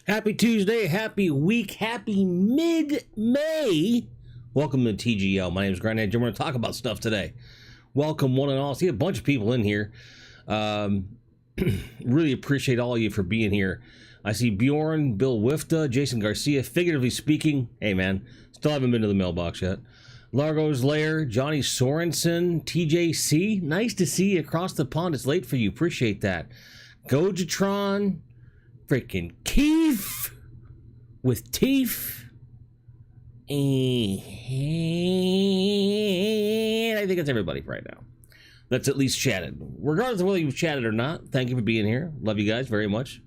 Happy Tuesday, happy week, happy mid-May. Welcome to TGL. My name is Grant. We're going to talk about stuff today. Welcome, one and all. See a bunch of people in here. Really appreciate all of you for being here. I see Bjorn, Bill Wifta, Jason Garcia. Figuratively speaking, hey man, still haven't been to the mailbox yet. Largo's Lair, Johnny Sorensen, TJC. Nice to see you across the pond. It's late for you. Appreciate that. Gojatron. Freaking Keef with teeth, and I think it's everybody right now that's at least chatted. Regardless of whether you've chatted or not, thank you for being here. Love you guys very much.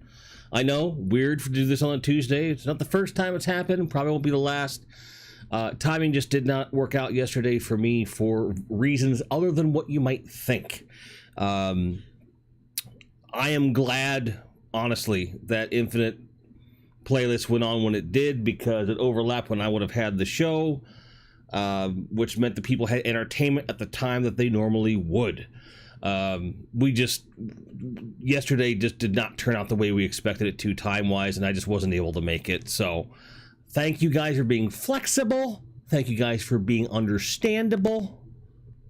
I know, weird to do this on a Tuesday. It's not the first time it's happened, probably won't be the last. Timing just did not work out yesterday for me for reasons other than what you might think. I am glad, honestly, that Infinite playlist went on when it did, because it overlapped when I would have had the show, which meant the people had entertainment at the time that they normally would. Yesterday just did not turn out the way we expected it to time-wise, and I just wasn't able to make it. So thank you guys for being flexible. Thank you guys for being understanding.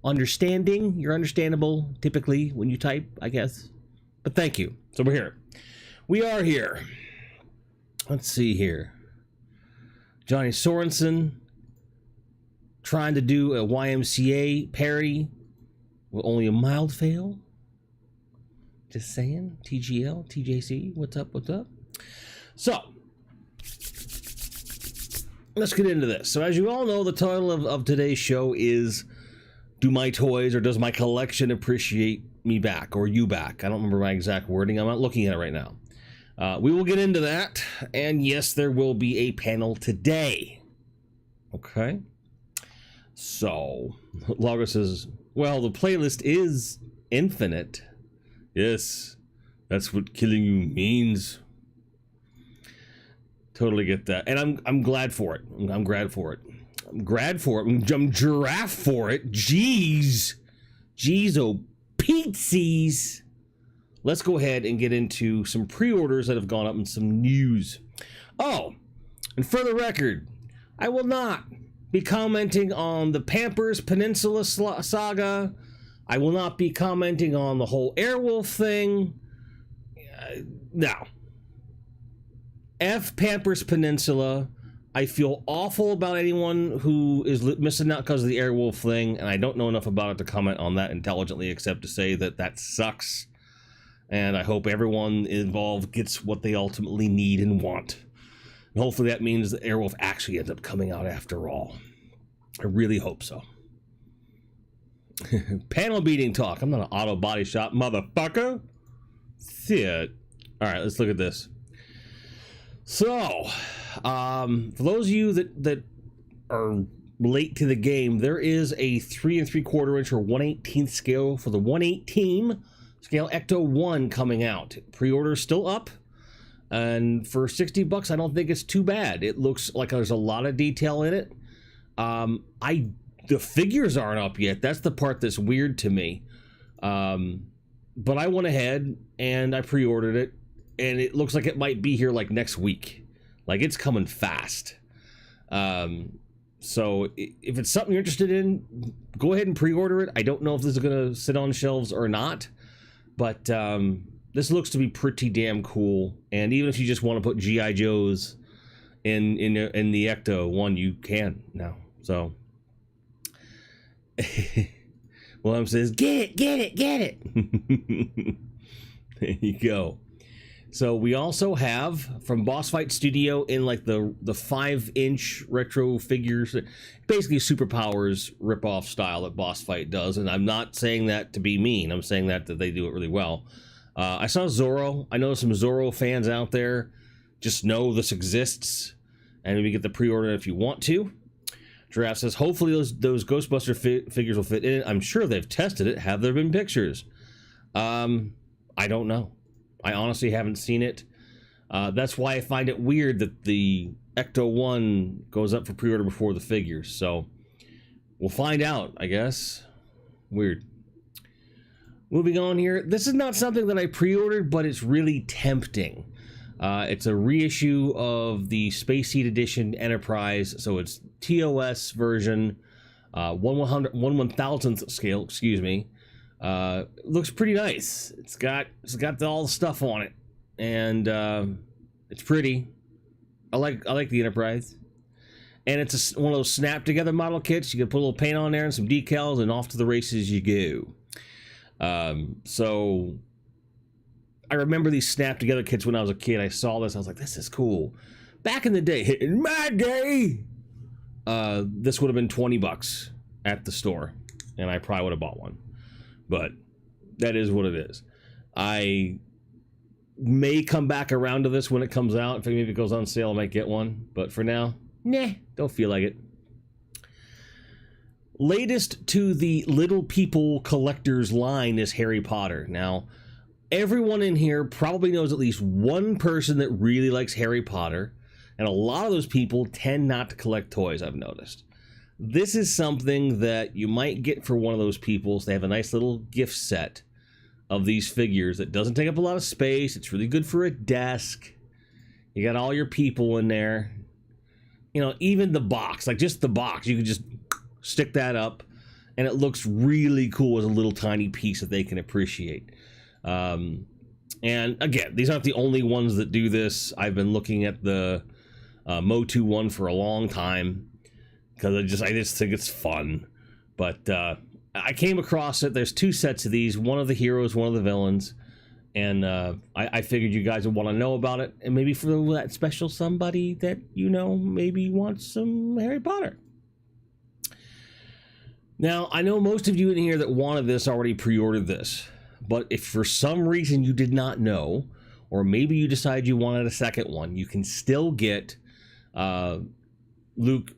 You're understandable typically when you type, I guess. But thank you. So we're here. We are here. Let's see here. Johnny Sorensen trying to do a YMCA parody with only a mild fail. Just saying. TGL, TJC, what's up, what's up? So, let's get into this. So as you all know, the title of today's show is Do My Toys or Does My Collection Appreciate Me Back or You Back? I don't remember my exact wording. I'm not looking at it right now. We will get into that, and yes, there will be a panel today. Okay. So, Lago says, well, the playlist is infinite. Yes, that's what killing you means. Totally get that, and I'm glad for it. I'm glad for it. I'm giraffe for it. Jeez, oh, Peetsies. Let's go ahead and get into some pre-orders that have gone up and some news. Oh, and for the record, I will not be commenting on the Pampers Peninsula saga. I will not be commenting on the whole Airwolf thing. No. F Pampers Peninsula. I feel awful about anyone who is missing out because of the Airwolf thing, and I don't know enough about it to comment on that intelligently, except to say that that sucks. And I hope everyone involved gets what they ultimately need and want. And hopefully that means that Airwolf actually ends up coming out after all. I really hope so. Panel beating talk. I'm not an auto body shop, motherfucker. Shit. All right, let's look at this. So, for those of you that are late to the game, there is a 3 3/4 inch or 1/18 scale for the 1/18 scale Ecto 1 coming out. Pre-order still up, and for $60, I don't think it's too bad. It looks like there's a lot of detail in it. The figures aren't up yet. That's the part that's weird to me. But I went ahead and I pre-ordered it, and it looks like it might be here like next week. Like, it's coming fast. So if it's something you're interested in, go ahead and pre-order it. I don't know if this is going to sit on shelves or not, but this looks to be pretty damn cool. And even if you just want to put G.I. Joes in the Ecto 1, you can now. So William says, get it. There you go. So we also have from Boss Fight Studio in like the 5-inch retro figures, basically Superpowers ripoff style that Boss Fight does. And I'm not saying that to be mean. I'm saying that they do it really well. I saw Zorro. I know some Zorro fans out there. Just know this exists, and maybe get the pre-order if you want to. Giraffe says, hopefully those Ghostbuster figures will fit in it. I'm sure they've tested it. Have there been pictures? I don't know. I honestly haven't seen it. That's why I find it weird that the Ecto 1 goes up for pre-order before the figures. So we'll find out, I guess. Weird. Moving on here. This is not something that I pre-ordered, but it's really tempting. It's a reissue of the Space Seed Edition Enterprise. So it's TOS version, 1/1000th scale, excuse me. Looks pretty nice. It's got all the stuff on it, and it's pretty. I like the Enterprise, and it's one of those snap together model kits. You can put a little paint on there and some decals, and off to the races you go. So I remember these snap together kits when I was a kid. I saw this, I was like, this is cool. Back in the day, in my day, this would have been $20 at the store, and I probably would have bought one. But that is what it is. I may come back around to this when it comes out. If maybe it goes on sale, I might get one. But for now, nah, don't feel like it. Latest to the Little People Collectors line is Harry Potter. Now, everyone in here probably knows at least one person that really likes Harry Potter. And a lot of those people tend not to collect toys, I've noticed. This is something that you might get for one of those people. So they have a nice little gift set of these figures that doesn't take up a lot of space. It's really good for a desk. You got all your people in there. You know, even the box, like just the box, you can just stick that up and it looks really cool as a little tiny piece that they can appreciate. And again, these aren't the only ones that do this. I've been looking at the Motu one for a long time, because I just think it's fun. But I came across it. There's two sets of these, one of the heroes, one of the villains, and I figured you guys would want to know about it, and maybe for that special somebody that you know maybe wants some Harry Potter. Now, I know most of you in here that wanted this already pre-ordered this, but if for some reason you did not know, or maybe you decided you wanted a second one, you can still get Luke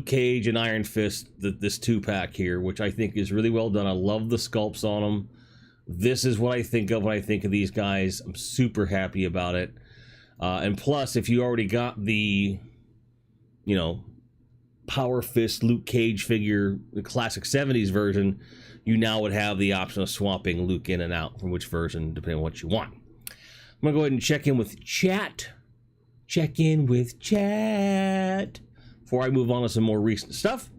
Cage and Iron Fist, this 2-pack here, which I think is really well done. I love the sculpts on them. This is what I think of when I think of these guys. I'm super happy about it. And plus, if you already got the, you know, Power Fist Luke Cage figure, the classic 70s version, you now would have the option of swapping Luke in and out from which version, depending on what you want. I'm going to go ahead and check in with chat. Check in with chat before I move on to some more recent stuff.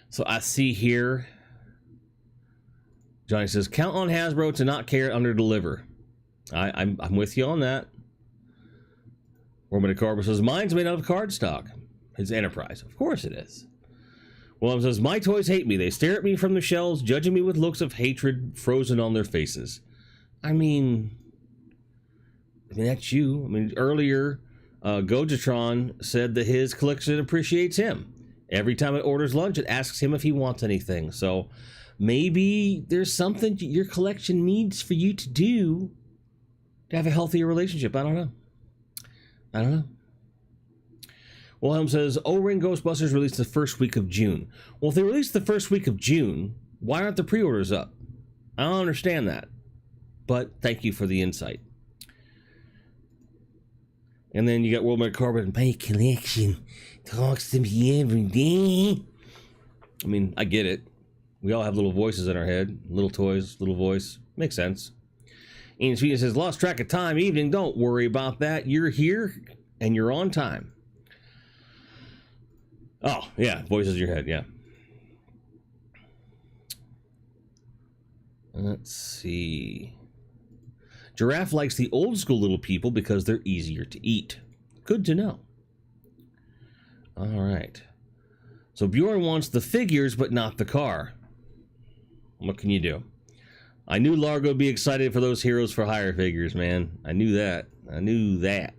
So I see here, Johnny says, count on Hasbro to not care under deliver. I'm with you on that. Roman Carver says, mine's made out of cardstock. His Enterprise. Of course it is. Willem says, my toys hate me. They stare at me from the shelves, judging me with looks of hatred frozen on their faces. I mean, that's you. I mean, earlier, Gojatron said that his collection appreciates him. Every time it orders lunch, it asks him if he wants anything. So maybe there's something your collection needs for you to do to have a healthier relationship. I don't know. Wilhelm says, O-Ring Ghostbusters released the first week of June. Well, if they released the first week of June, why aren't the pre-orders up? I don't understand that. But thank you for the insight. And then you got World Med Carbon. My collection talks to me every day. I mean, I get it. We all have little voices in our head. Little toys, little voice. Makes sense. Ian Sweden says, lost track of time. Evening. Don't worry about that. You're here and you're on time. Oh, yeah. Voices in your head. Yeah. Let's see. Giraffe likes the old school little people because they're easier to eat. Good to know. All right. So Bjorn wants the figures, but not the car. What can you do? I knew Largo would be excited for those Heroes for Hire figures, man. I knew that. I knew that.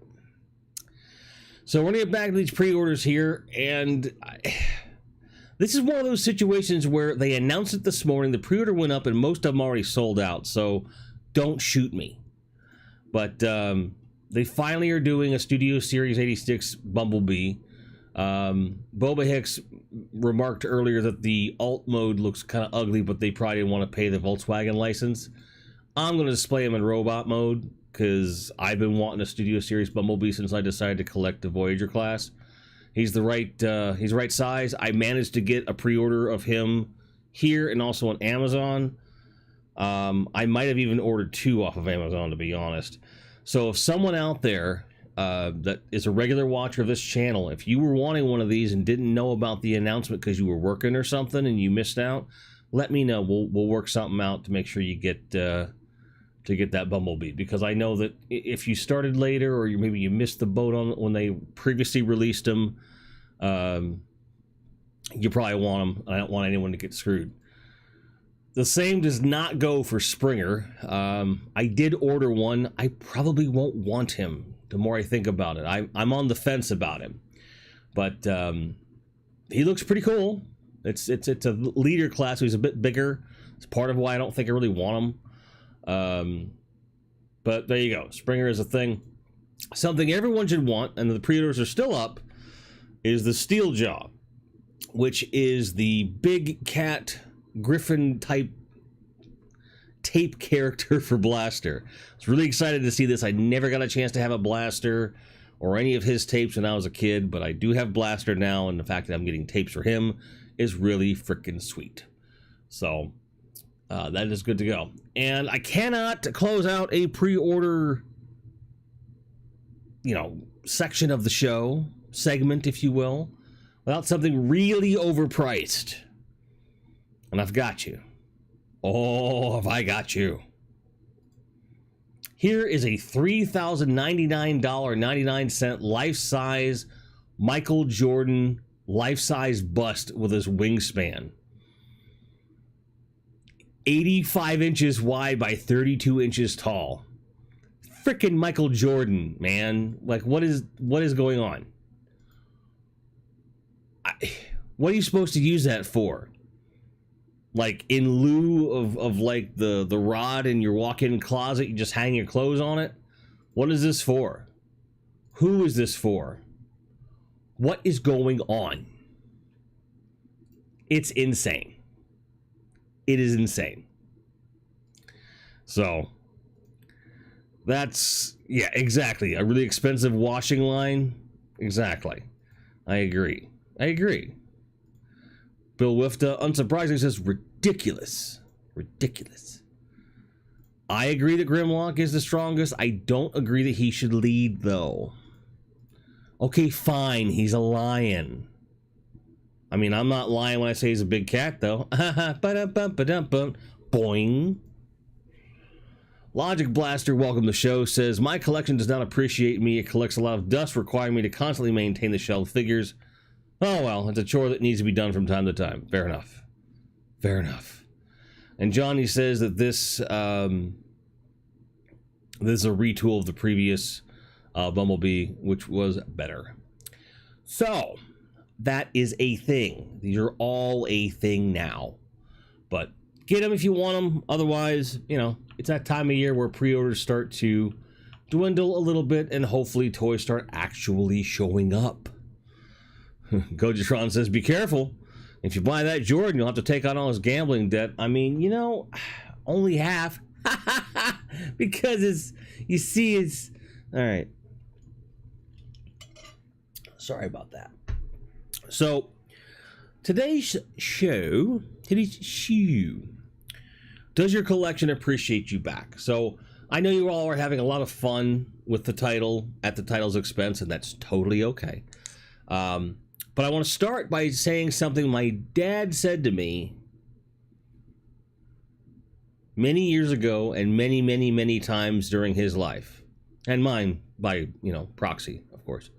So we're going to get back to these pre-orders here, and this is one of those situations where they announced it this morning, the pre-order went up, and most of them already sold out, so don't shoot me. But they finally are doing a Studio Series 86 Bumblebee. Boba Hicks remarked earlier that the alt mode looks kind of ugly, but they probably didn't want to pay the Volkswagen license. I'm going to display him in robot mode because I've been wanting a Studio Series Bumblebee since I decided to collect the Voyager class. He's the right size. I managed to get a pre-order of him here and also on Amazon. I might have even ordered 2 off of Amazon, to be honest. So if someone out there that is a regular watcher of this channel, if you were wanting one of these and didn't know about the announcement because you were working or something and you missed out, let me know. We'll work something out to make sure you get to get that Bumblebee, because I know that if you started later or maybe you missed the boat on when they previously released them, you probably want them. I don't want anyone to get screwed. The same does not go for Springer. I did order one. I probably won't want him the more I think about it. I'm on the fence about him, but he looks pretty cool. It's a leader class, so he's a bit bigger. It's part of why I don't think I really want him. But there you go. Springer is a thing. Something everyone should want, and the pre-orders are still up, is the Steeljaw, which is the big cat Griffin type tape character for Blaster. I was really excited to see this. I never got a chance to have a Blaster or any of his tapes when I was a kid, but I do have Blaster now, and the fact that I'm getting tapes for him is really freaking sweet. So that is good to go. And I cannot close out a pre-order, section of the show, segment, if you will, without something really overpriced. And I've got you. Oh, have I got you. Here is a $3,099.99 life-size Michael Jordan life-size bust with his wingspan. 85 inches wide by 32 inches tall. Frickin' Michael Jordan, man. Like, what is going on? What are you supposed to use that for? Like, in lieu of like the rod in your walk-in closet, you just hang your clothes on it? What is this for? Who is this for? What is going on? It's insane. It is insane. So, that's, yeah, exactly. A really expensive washing line? Exactly. I agree. Bill Wifta, unsurprisingly, says ridiculous. Ridiculous. I agree that Grimlock is the strongest. I don't agree that he should lead, though. Okay, fine. He's a lion. I mean, I'm not lying when I say he's a big cat, though. Boing. Logic Blaster, welcome to the show, says, my collection does not appreciate me. It collects a lot of dust, requiring me to constantly maintain the shelved figures. Oh, well, it's a chore that needs to be done from time to time. Fair enough. Fair enough. And Johnny says that this is a retool of the previous Bumblebee, which was better. So, that is a thing. These are all a thing now. But get them if you want them. Otherwise, it's that time of year where pre-orders start to dwindle a little bit and hopefully toys start actually showing up. Gojatron says, be careful. If you buy that Jordan, you'll have to take on all his gambling debt. I mean, you know, only half. Because you see, all right. Sorry about that. So, today's show, does your collection appreciate you back? So, I know you all are having a lot of fun with the title at the title's expense, and that's totally okay. But I want to start by saying something my dad said to me many years ago and many, many, many times during his life. And mine by, proxy, of course.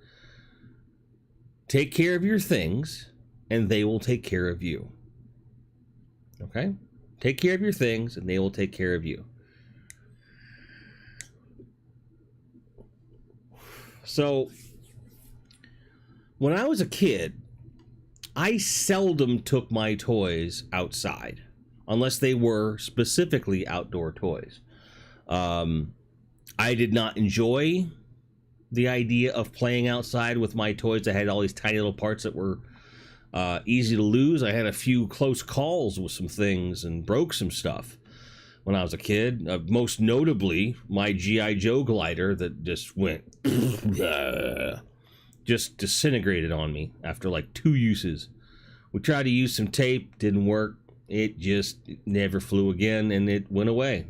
Take care of your things, and they will take care of you. Okay? Take care of your things, and they will take care of you. So, when I was a kid, I seldom took my toys outside, unless they were specifically outdoor toys. I did not enjoy the idea of playing outside with my toys that had all these tiny little parts that were easy to lose. I had a few close calls with some things and broke some stuff when I was a kid. Most notably, my G.I. Joe glider that just went... just disintegrated on me after like 2 uses. We tried to use some tape, didn't work. It just never flew again, and it went away.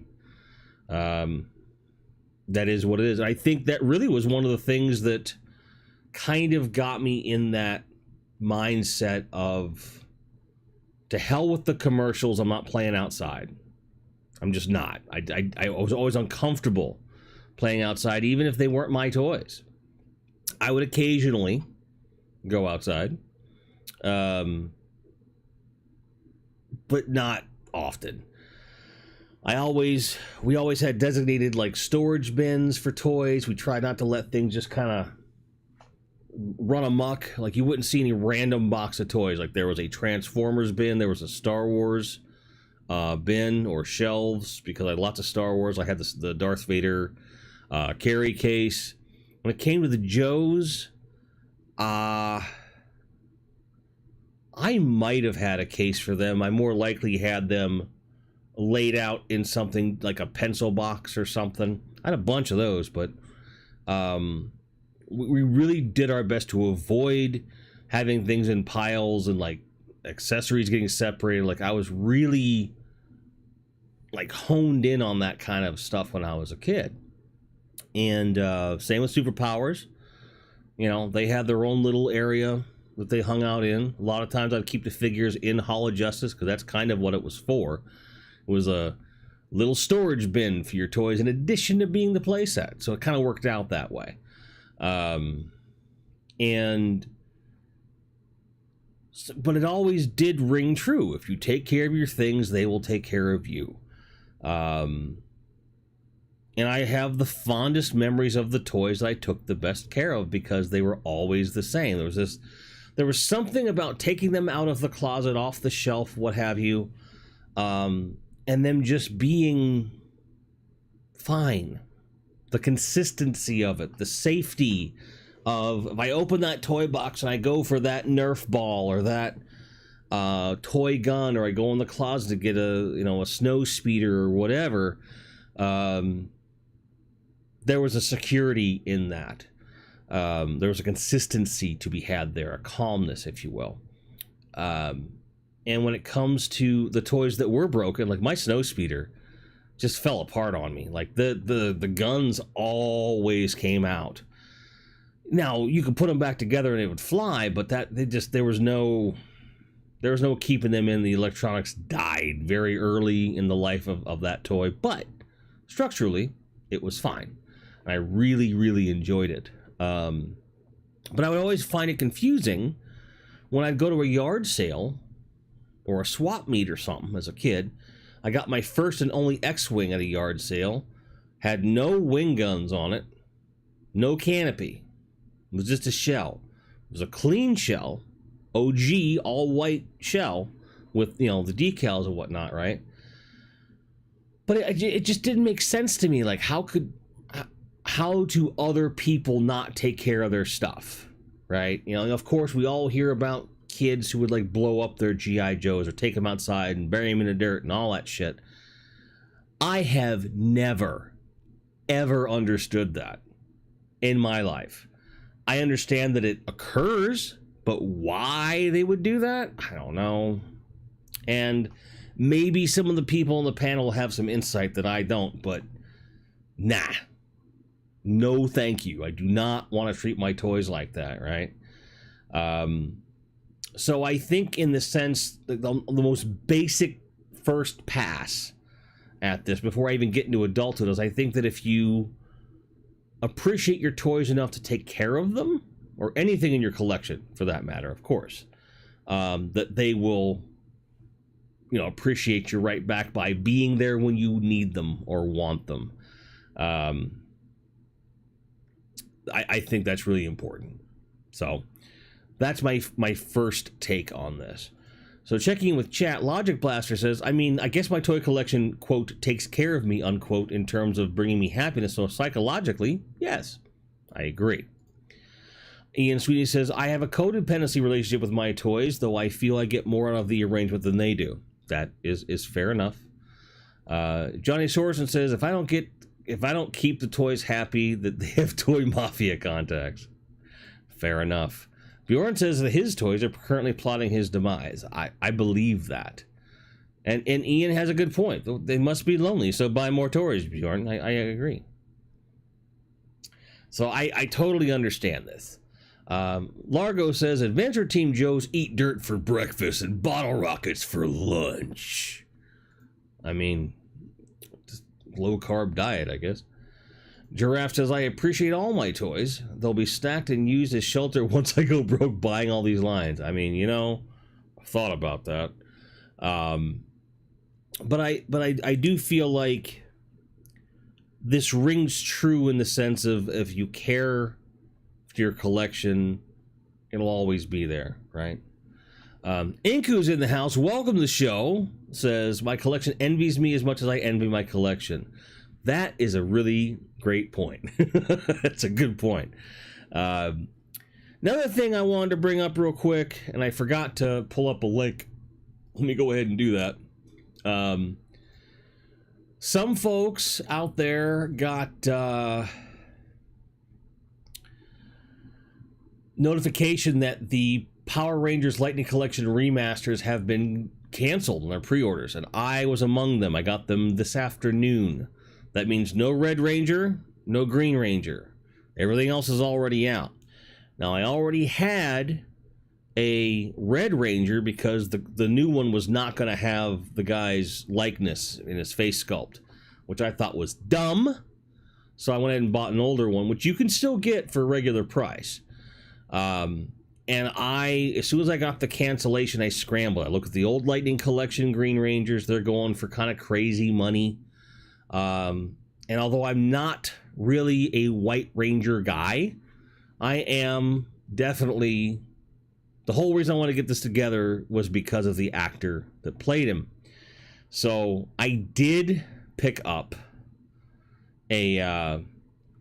That is what it is. I think that really was one of the things that kind of got me in that mindset of, to hell with the commercials, I'm not playing outside. I'm just not. I was always uncomfortable playing outside, even if they weren't my toys. I would occasionally go outside, but not often. We always had designated like storage bins for toys. We tried not to let things just kind of run amok. Like, you wouldn't see any random box of toys. Like, there was a Transformers bin, there was a Star Wars bin or shelves, because I had lots of Star Wars. I had the Darth Vader carry case. When it came to the Joes, I might have had a case for them. I more likely had them laid out in something like a pencil box or something. I had a bunch of those, but we really did our best to avoid having things in piles and like accessories getting separated. Like, I was really like honed in on that kind of stuff when I was a kid. And same with Superpowers. They had their own little area that they hung out in. A lot of times I'd keep the figures in Hall of Justice, because that's kind of what it was for. It was a little storage bin for your toys in addition to being the playset. So it kind of worked out that way. But it always did ring true. If you take care of your things, they will take care of you. And I have the fondest memories of the toys that I took the best care of, because they were always the same. There was something about taking them out of the closet, off the shelf, what have you, and them just being fine. The consistency of it, the safety of, if I open that toy box and I go for that Nerf ball or that toy gun, or I go in the closet to get a snow speeder or whatever, there was a security in that. There was a consistency to be had there, a calmness, if you will. And when it comes to the toys that were broken, like my snow speeder just fell apart on me. Like the guns always came out. Now, you could put them back together and they would fly, but there was no keeping them in. The electronics died very early in the life of that toy, but structurally it was fine. I really, really enjoyed it. But I would always find it confusing when I'd go to a yard sale or a swap meet or something as a kid. I got my first and only X-Wing at a yard sale. Had no wing guns on it. No canopy. It was just a shell. It was a clean shell. OG, all white shell with, the decals and whatnot, right? But it just didn't make sense to me. Like, how do other people not take care of their stuff? right? You know, of course, we all hear about kids who would like blow up their GI Joes or take them outside and bury them in the dirt and all that shit. I have never, ever understood that in my life. I understand that it occurs, but why they would do that, I don't know. And maybe some of the people on the panel have some insight that I don't, but nah. No, thank you. I do not want to treat my toys like that, right? So I think in the sense, the most basic first pass at this, before I even get into adulthood, is I think that if you appreciate your toys enough to take care of them, or anything in your collection for that matter, of course, that they will, you know, appreciate you right back by being there when you need them or want them. I think that's really important. So that's my first take on this. So checking in with chat, Logic Blaster says, I mean, I guess my toy collection, quote, takes care of me, unquote, in terms of bringing me happiness. So psychologically, yes, I agree. Ian Sweeney says, I have a codependency relationship with my toys, though I feel I get more out of the arrangement than they do. That is fair enough. Johnny Sorensen says, if I don't keep the toys happy, that they have toy mafia contacts. Fair enough. Bjorn says that his toys are currently plotting his demise. I believe that. And Ian has a good point. They must be lonely, so buy more toys, Bjorn. I agree. So I totally understand this. Largo says, Adventure Team Joes eat dirt for breakfast and bottle rockets for lunch. I mean, just low-carb diet, I guess. Giraffe says, I appreciate all my toys. They'll be stacked and used as shelter once I go broke buying all these lines. I mean, you know, I've thought about that. But I do feel like this rings true in the sense of if you care for your collection, it'll always be there, right? Inku's in the house. Welcome to the show. Says, my collection envies me as much as I envy my collection. That is a really great point. That's a good point. Another thing I wanted to bring up real quick, and I forgot to pull up a link. Let me go ahead and do that. Some folks out there got notification that the Power Rangers Lightning Collection remasters have been canceled on their pre-orders, and I was among them. I got them this afternoon. That means no Red Ranger, no Green Ranger. Everything else is already out. Now, I already had a Red Ranger because the new one was not going to have the guy's likeness in his face sculpt, which I thought was dumb. So I went ahead and bought an older one, which you can still get for a regular price. And as soon as I got the cancellation, I scrambled. I looked at the old Lightning Collection Green Rangers. They're going for kind of crazy money. And although I'm not really a White Ranger guy, I am definitely... The whole reason I want to get this together was because of the actor that played him. So I did pick up the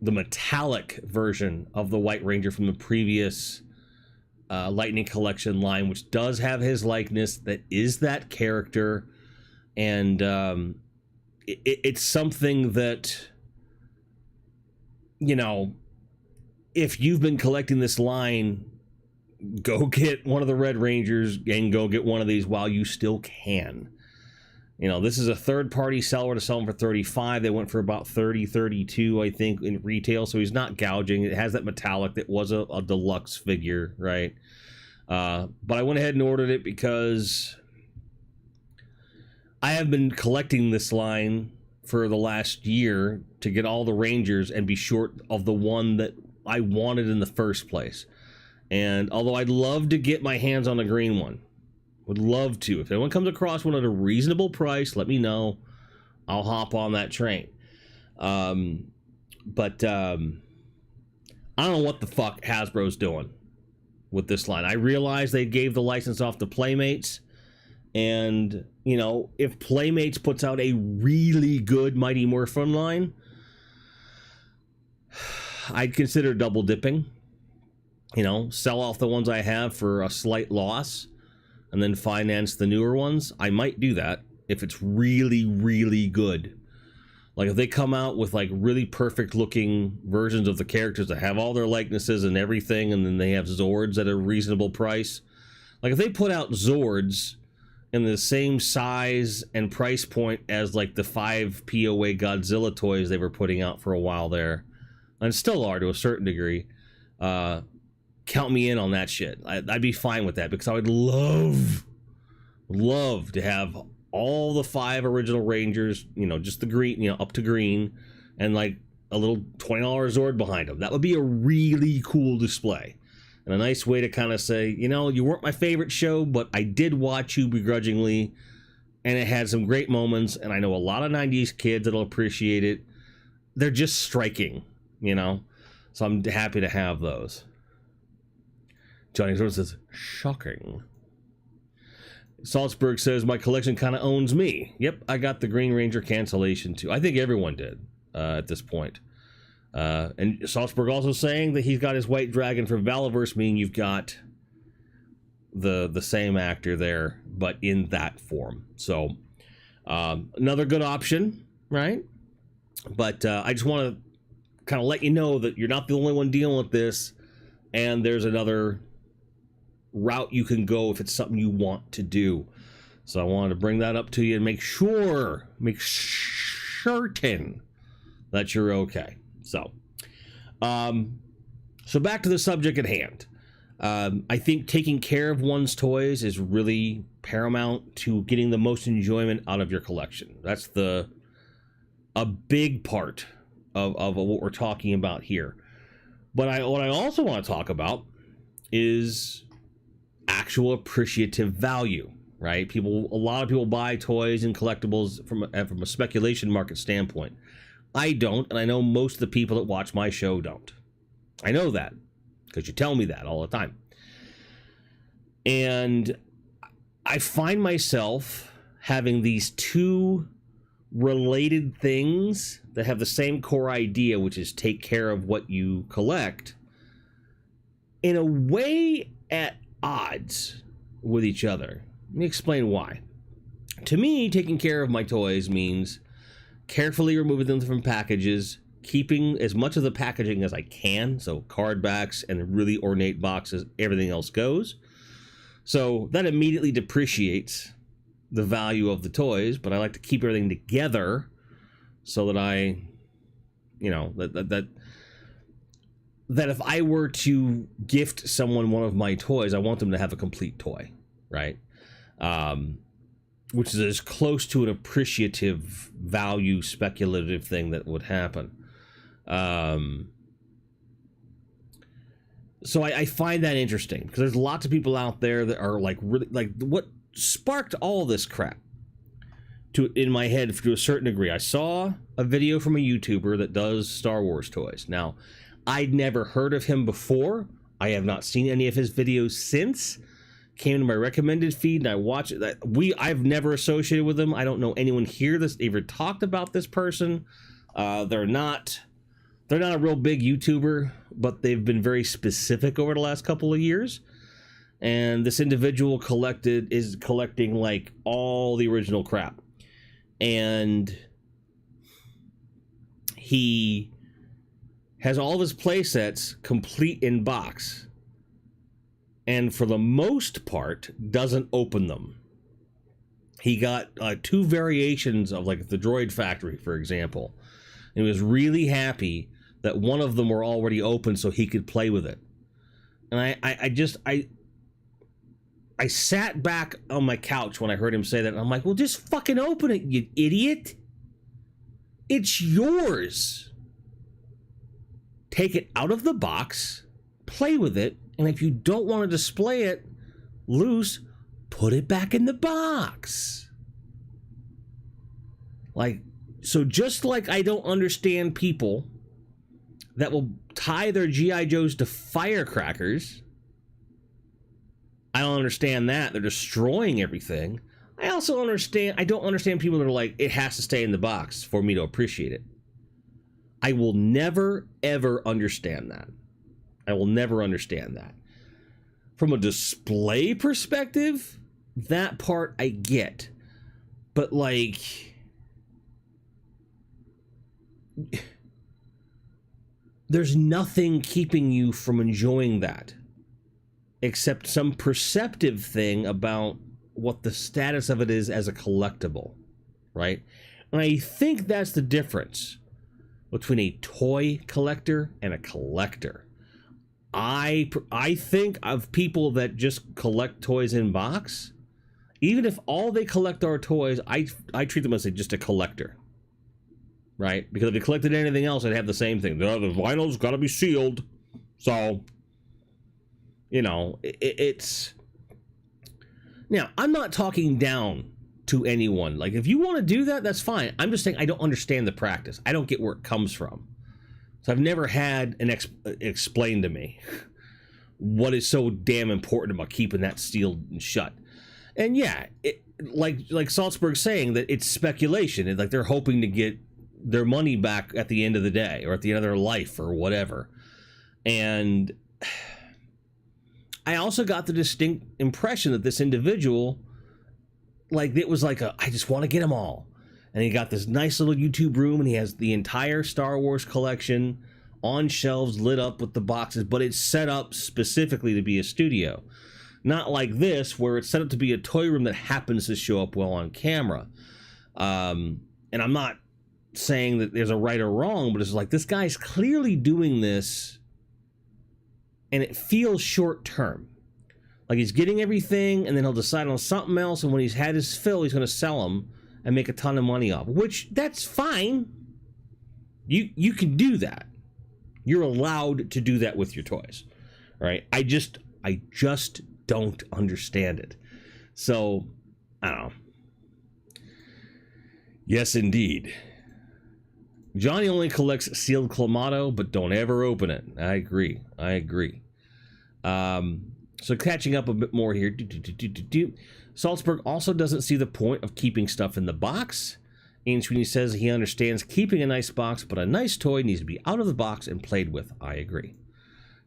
metallic version of the White Ranger from the previous Lightning Collection line, which does have his likeness. That is that character. And it's something that, you know, if you've been collecting this line, go get one of the Red Rangers and go get one of these while you still can. You know, this is a third-party seller to sell them for $35. They went for about $30, $32, I think, in retail, so he's not gouging. It has that metallic that was a deluxe figure, right? But I went ahead and ordered it because I have been collecting this line for the last year to get all the Rangers and be short of the one that I wanted in the first place. And although I'd love to get my hands on a green one, would love to. If anyone comes across one at a reasonable price, let me know. I'll hop on that train. But I don't know what the fuck Hasbro's doing with this line. I realize they gave the license off to Playmates. And, you know, if Playmates puts out a really good Mighty Morphin line, I'd consider double dipping. you know, sell off the ones I have for a slight loss and then finance the newer ones, I might do that if it's really, really good. Like if they come out with like really perfect looking versions of the characters that have all their likenesses and everything, and then they have Zords at a reasonable price. Like if they put out Zords in the same size and price point as like the 5 POA Godzilla toys they were putting out for a while there, and still are to a certain degree, count me in on that shit. I'd be fine with that, because I would love to have all the 5 original Rangers, you know, just the green, you know, up to green, and like a little $20 Zord behind them. That would be a really cool display, and a nice way to kind of say, you know, you weren't my favorite show, but I did watch you begrudgingly, and it had some great moments, and I know a lot of 90s kids that'll appreciate it. They're just striking, you know, so I'm happy to have those. Johnny Zord says, shocking. Salzburg says, my collection kind of owns me. Yep, I got the Green Ranger cancellation too. I think everyone did at this point. And Salzburg also saying that he's got his White Dragon from Valaverse, meaning you've got the same actor there, but in that form. So another good option, right? But I just want to kind of let you know that you're not the only one dealing with this, and there's another route you can go if it's something you want to do. So I wanted to bring that up to you and make certain that you're okay. So back to the subject at hand. I think taking care of one's toys is really paramount to getting the most enjoyment out of your collection. That's a big part of what we're talking about here. But what I also want to talk about is actual appreciative value, right? A lot of people buy toys and collectibles from a speculation market standpoint. I don't, and I know most of the people that watch my show don't. I know that because you tell me that all the time. And I find myself having these two related things that have the same core idea, which is take care of what you collect, in a way at odds with each other. Let me explain why. To me, taking care of my toys means carefully removing them from packages, keeping as much of the packaging as I can, so card backs and really ornate boxes, everything else goes. So that immediately depreciates the value of the toys, but I like to keep everything together so that I, you know, that if I were to gift someone one of my toys, I want them to have a complete toy, right? Which is as close to an appreciative value speculative thing that would happen. So I find that interesting, because there's lots of people out there that are like really like what sparked all this crap in my head to a certain degree. I saw a video from a YouTuber that does Star Wars toys. Now, I'd never heard of him before. I have not seen any of his videos since. Came to my recommended feed and I watched it. I've never associated with him. I don't know anyone here that's ever talked about this person. They're not a real big YouTuber, but they've been very specific over the last couple of years. And this individual is collecting like all the original crap. And he has all of his play sets complete in box, and for the most part doesn't open them. He got 2 variations of like the Droid Factory, for example, and he was really happy that one of them were already open so he could play with it. And I sat back on my couch when I heard him say that, and I'm like, well, just fucking open it, you idiot. It's yours. Take it out of the box, play with it, and if you don't want to display it loose, put it back in the box. Like, so just like I don't understand people that will tie their G.I. Joes to firecrackers, I don't understand that. They're destroying everything. I don't understand people that are like, it has to stay in the box for me to appreciate it. I will never, ever understand that. I will never understand that. From a display perspective, that part I get. But like, there's nothing keeping you from enjoying that except some perceptive thing about what the status of it is as a collectible, right? And I think that's the difference between a toy collector and a collector. I think of people that just collect toys in box, even if all they collect are toys, I treat them as just a collector, right? Because if they collected anything else, I'd have the same thing. The vinyl's got to be sealed. So, you know, it's... Now, I'm not talking down to anyone. Like, if you want to do that, that's fine. I'm just saying I don't understand the practice. I don't get where it comes from. So I've never had an explained to me what is so damn important about keeping that sealed and shut. And yeah, like Salzburg's saying, that it's speculation. It's like they're hoping to get their money back at the end of the day or at the end of their life or whatever. And I also got the distinct impression that this individual, like, it was like I just want to get them all. And he got this nice little YouTube room, and he has the entire Star Wars collection on shelves lit up with the boxes, but it's set up specifically to be a studio. Not like this, where it's set up to be a toy room that happens to show up well on camera. And I'm not saying that there's a right or wrong, but it's like, this guy's clearly doing this, and it feels short term. Like, he's getting everything, and then he'll decide on something else, and when he's had his fill, he's going to sell them and make a ton of money off, which, that's fine. You can do that. You're allowed to do that with your toys, right? I just don't understand it. So, I don't know. Yes, indeed. Johnny only collects sealed Clamato, but don't ever open it. I agree. So catching up a bit more here. Salzburg also doesn't see the point of keeping stuff in the box. Ian Sweeney says he understands keeping a nice box, but a nice toy needs to be out of the box and played with. I agree.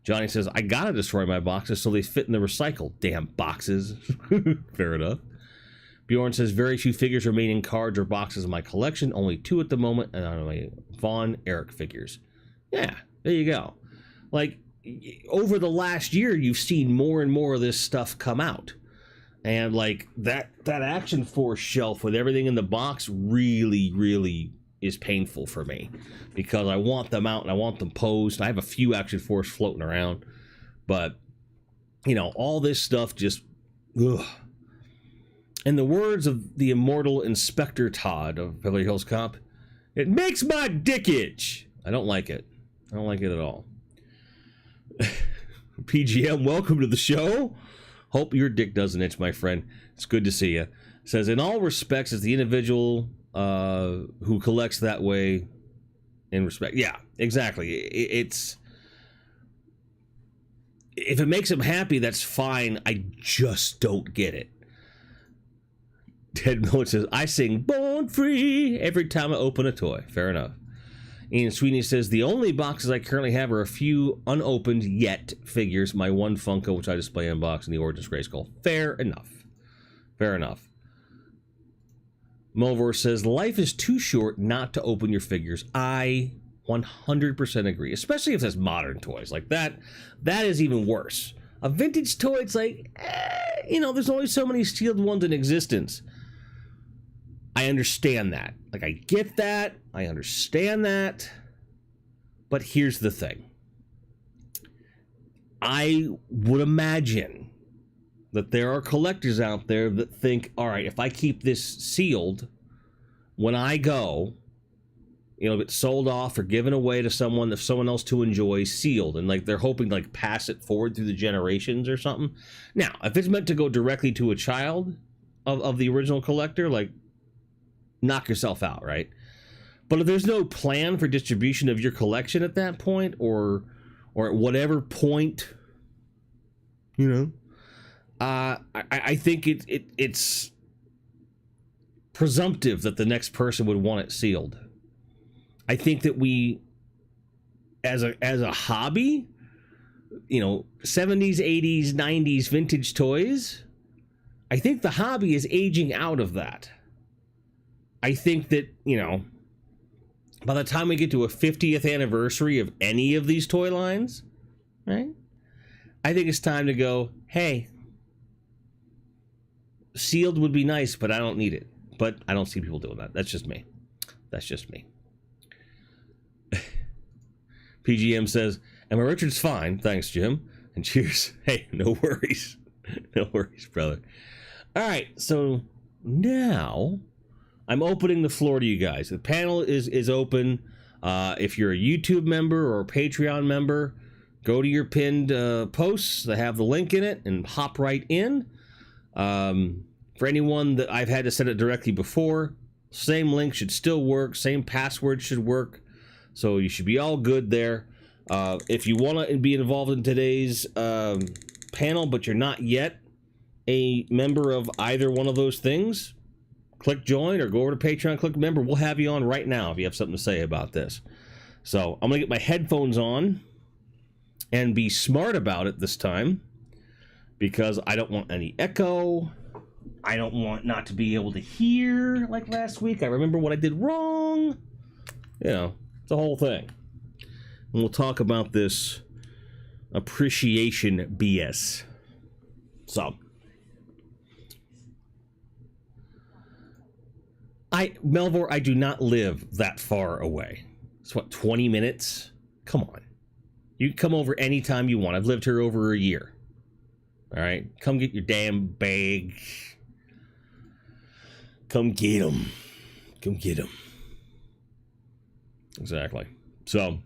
Johnny says, I gotta destroy my boxes so they fit in the recycle. Damn boxes. Fair enough. Bjorn says, very few figures remain in cards or boxes in my collection. Only 2 at the moment, and on my Von Erich figures. Yeah, there you go. Like, over the last year, you've seen more and more of this stuff come out. And like that Action Force shelf with everything in the box really is painful for me, because I want them out and I want them posed. I have a few Action Force floating around, but you know, all this stuff just, ugh. In the words of the immortal Inspector Todd of Beverly Hills Cop, it makes my dick itch. I don't like it. I don't like it at all. PGM, welcome to the show. Hope your dick doesn't itch, my friend. It's good to see you. Says, in all respects, it's the individual who collects that way in respect. Yeah, exactly. It's... If it makes him happy, that's fine. I just don't get it. Ted Miller says, I sing Born Free every time I open a toy. Fair enough. Ian Sweeney says, the only boxes I currently have are a few unopened yet figures. My one Funko, which I display in box, and the Origins Grayskull. Fair enough. Fair enough. Mulvor says, life is too short not to open your figures. I 100% agree, especially if it's modern toys. Like that is even worse. A vintage toy, it's like, you know, there's only so many sealed ones in existence. I understand that. Like, I get that. I understand that. But here's the thing. I would imagine that there are collectors out there that think, all right, if I keep this sealed, when I go, it'll get sold off or given away to someone, if someone else to enjoy, sealed. And like, they're hoping to like pass it forward through the generations or something. Now, if it's meant to go directly to a child of the original collector, like, knock yourself out, right? But if there's no plan for distribution of your collection at that point, or at whatever point, you know, I think it's presumptive that the next person would want it sealed. I think that we, as a hobby, you know, 70s, 80s, 90s vintage toys. I think the hobby is aging out of that. I think that, you know, by the time we get to a 50th anniversary of any of these toy lines, right? I think it's time to go, hey, sealed would be nice, but I don't need it. But I don't see people doing that. That's just me. That's just me. PGM says, Emma Richards fine. Thanks, Jim. And cheers. Hey, no worries. No worries, brother. All right, so now I'm opening the floor to you guys. The panel is open. If you're a YouTube member or a Patreon member, go to your pinned posts that have the link in it and hop right in. For anyone that I've had to send it directly before, same link should still work. Same password should work. So you should be all good there. If you want to be involved in today's panel, but you're not yet a member of either one of those things, click join or go over to Patreon, click member. We'll have you on right now if you have something to say about this. So I'm going to get my headphones on and be smart about it this time, because I don't want any echo. I don't want not to be able to hear like last week. I remember what I did wrong. You know, it's a whole thing. And we'll talk about this appreciation BS. So, Melvor, I do not live that far away. It's what, 20 minutes? Come on. You can come over anytime you want. I've lived here over a year. All right? Come get your damn bag. Come get them. Come get them. Exactly. So,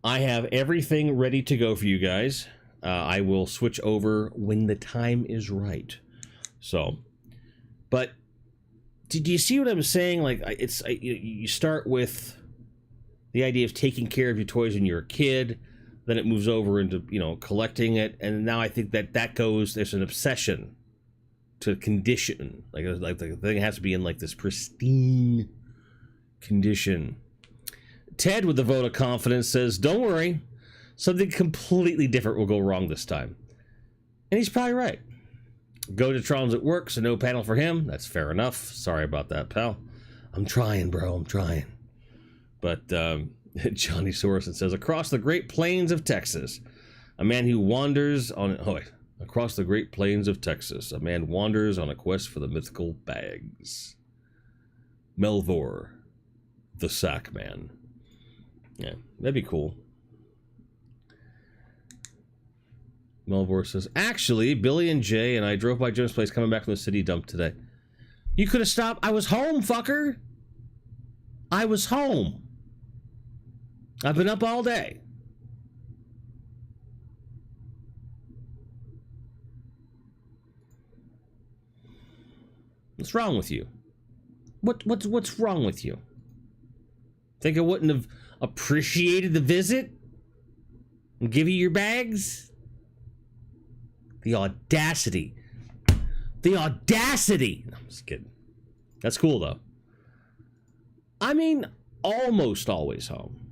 I have everything ready to go for you guys. I will switch over when the time is right. So, but did you see what I'm saying? Like, you start with the idea of taking care of your toys when you're a kid, then it moves over into, you know, collecting it, and now I think that goes, there's an obsession to condition. Like the thing has to be in like this pristine condition. Ted, with the vote of confidence, says, don't worry, something completely different will go wrong this time. And he's probably right. Go-to-tron's at work, so no panel for him. That's fair enough. Sorry about that, pal. I'm trying, bro. I'm trying. But Johnny Sorensen says, across the Great Plains of Texas, a man who wanders on... Oh, wait. Across the Great Plains of Texas, a man wanders on a quest for the mythical bags. Melvor, the Sack Man. Yeah, that'd be cool. Melvor says, actually, Billy and Jay and I drove by Jim's place coming back from the city dump today. You could have stopped. I was home, fucker. I was home. I've been up all day. What's wrong with you? What's wrong with you? Think I wouldn't have appreciated the visit and give you your bags? The audacity. The audacity. No, I'm just kidding. That's cool, though. I mean, almost always home.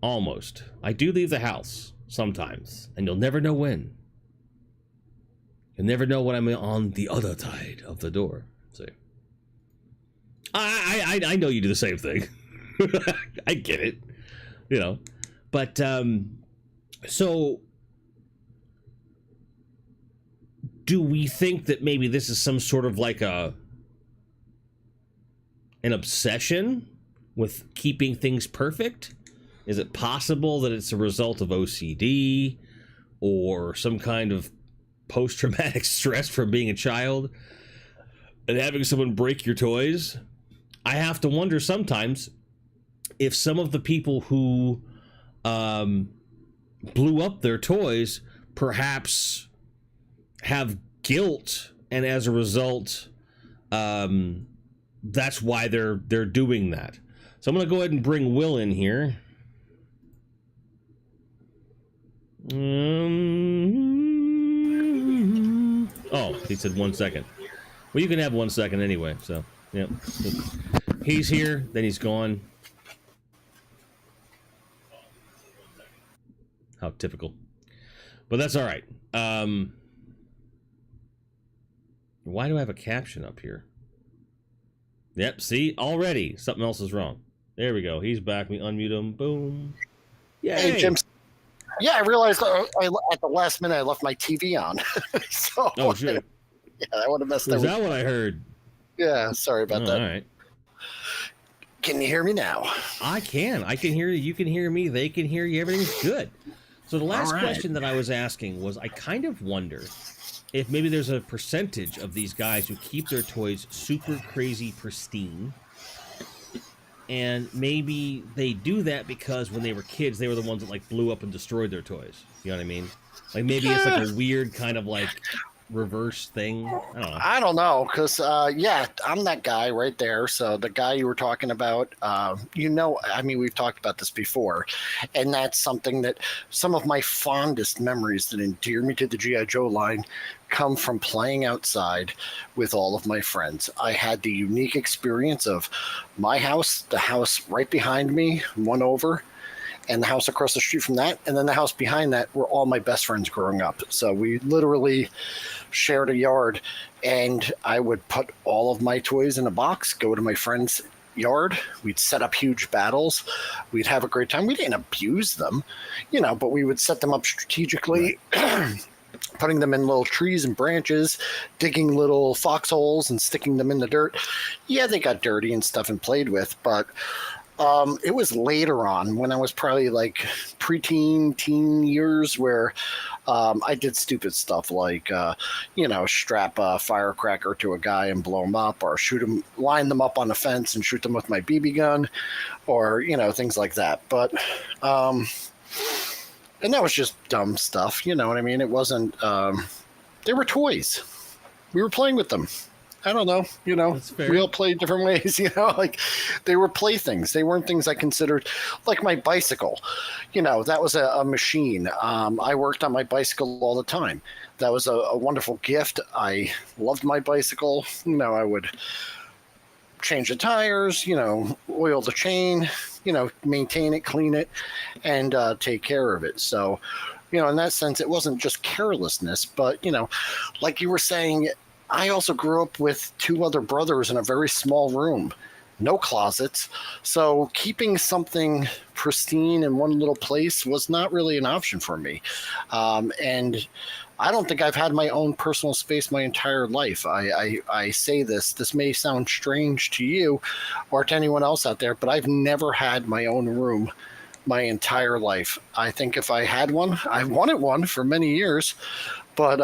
Almost. I do leave the house sometimes, and you'll never know when. You'll never know when I'm on the other side of the door. See? I know you do the same thing. I get it. You know. But, so... do we think that maybe this is some sort of like an obsession with keeping things perfect? Is it possible that it's a result of OCD or some kind of post-traumatic stress from being a child and having someone break your toys? I have to wonder sometimes if some of the people who blew up their toys perhaps have guilt, and as a result, that's why they're doing that. So I'm going to go ahead and bring Will in here. Oh, he said 1 second. Well, you can have 1 second anyway, so, yeah. He's here, then he's gone. How typical. But that's all right. Why do I have a caption up here? Yep, see? Already something else is wrong. There we go. He's back. We unmute him. Boom. Yeah. Hey, Jim. Yeah, I realized at the last minute I left my TV on. So, oh, shit. Yeah, I would have messed up. Is that what I heard? Yeah, sorry about that. All right. Can you hear me now? I can. I can hear you. You can hear me. They can hear you. Everything's good. So the last question that I was asking was, I kind of wonder if maybe there's a percentage of these guys who keep their toys super crazy pristine, and maybe they do that because when they were kids, they were the ones that like blew up and destroyed their toys. You know what I mean? Like maybe it's like a weird kind of like reverse thing. I don't know, because yeah, I'm that guy right there. So the guy you were talking about, I mean, we've talked about this before, and that's something that some of my fondest memories that endear me to the G.I. Joe line come from playing outside with all of my friends. I had the unique experience of my house, the house right behind me, one over, and the house across the street from that, and then the house behind that were all my best friends growing up. So we literally shared a yard, and I would put all of my toys in a box, go to my friend's yard. We'd set up huge battles. We'd have a great time. We didn't abuse them, but we would set them up strategically, putting them in little trees and branches, digging little foxholes and sticking them in the dirt. Yeah, they got dirty and stuff and played with, but it was later on when I was probably like preteen, teen years where I did stupid stuff like, strap a firecracker to a guy and blow him up, or line them up on a fence and shoot them with my BB gun, or, things like that. But, and that was just dumb stuff. You know what I mean? It wasn't, they were toys. We were playing with them. I don't know, we all played different ways, like they were playthings. They weren't things I considered, like my bicycle, that was a machine. I worked on my bicycle all the time. That was a wonderful gift. I loved my bicycle. I would change the tires, oil the chain, maintain it, clean it, and take care of it. So, in that sense, it wasn't just carelessness, but, like you were saying, I also grew up with two other brothers in a very small room, no closets. So keeping something pristine in one little place was not really an option for me. And I don't think I've had my own personal space my entire life. I say this may sound strange to you or to anyone else out there, but I've never had my own room my entire life. I think if I had one, I wanted one for many years, but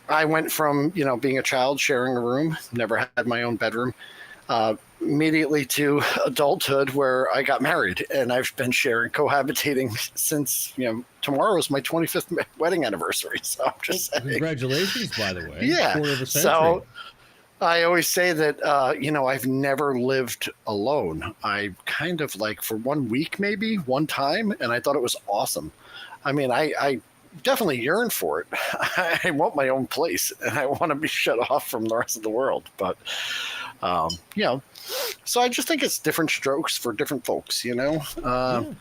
I went from, being a child sharing a room, never had my own bedroom, immediately to adulthood where I got married, and I've been cohabitating since, tomorrow is my 25th wedding anniversary. So I'm just saying. Congratulations, by the way. Yeah. So I always say that, I've never lived alone. I kind of like for 1 week, maybe one time, and I thought it was awesome. I mean, I definitely yearn for it. I want my own place, and I want to be shut off from the rest of the world. But, so I just think it's different strokes for different folks, the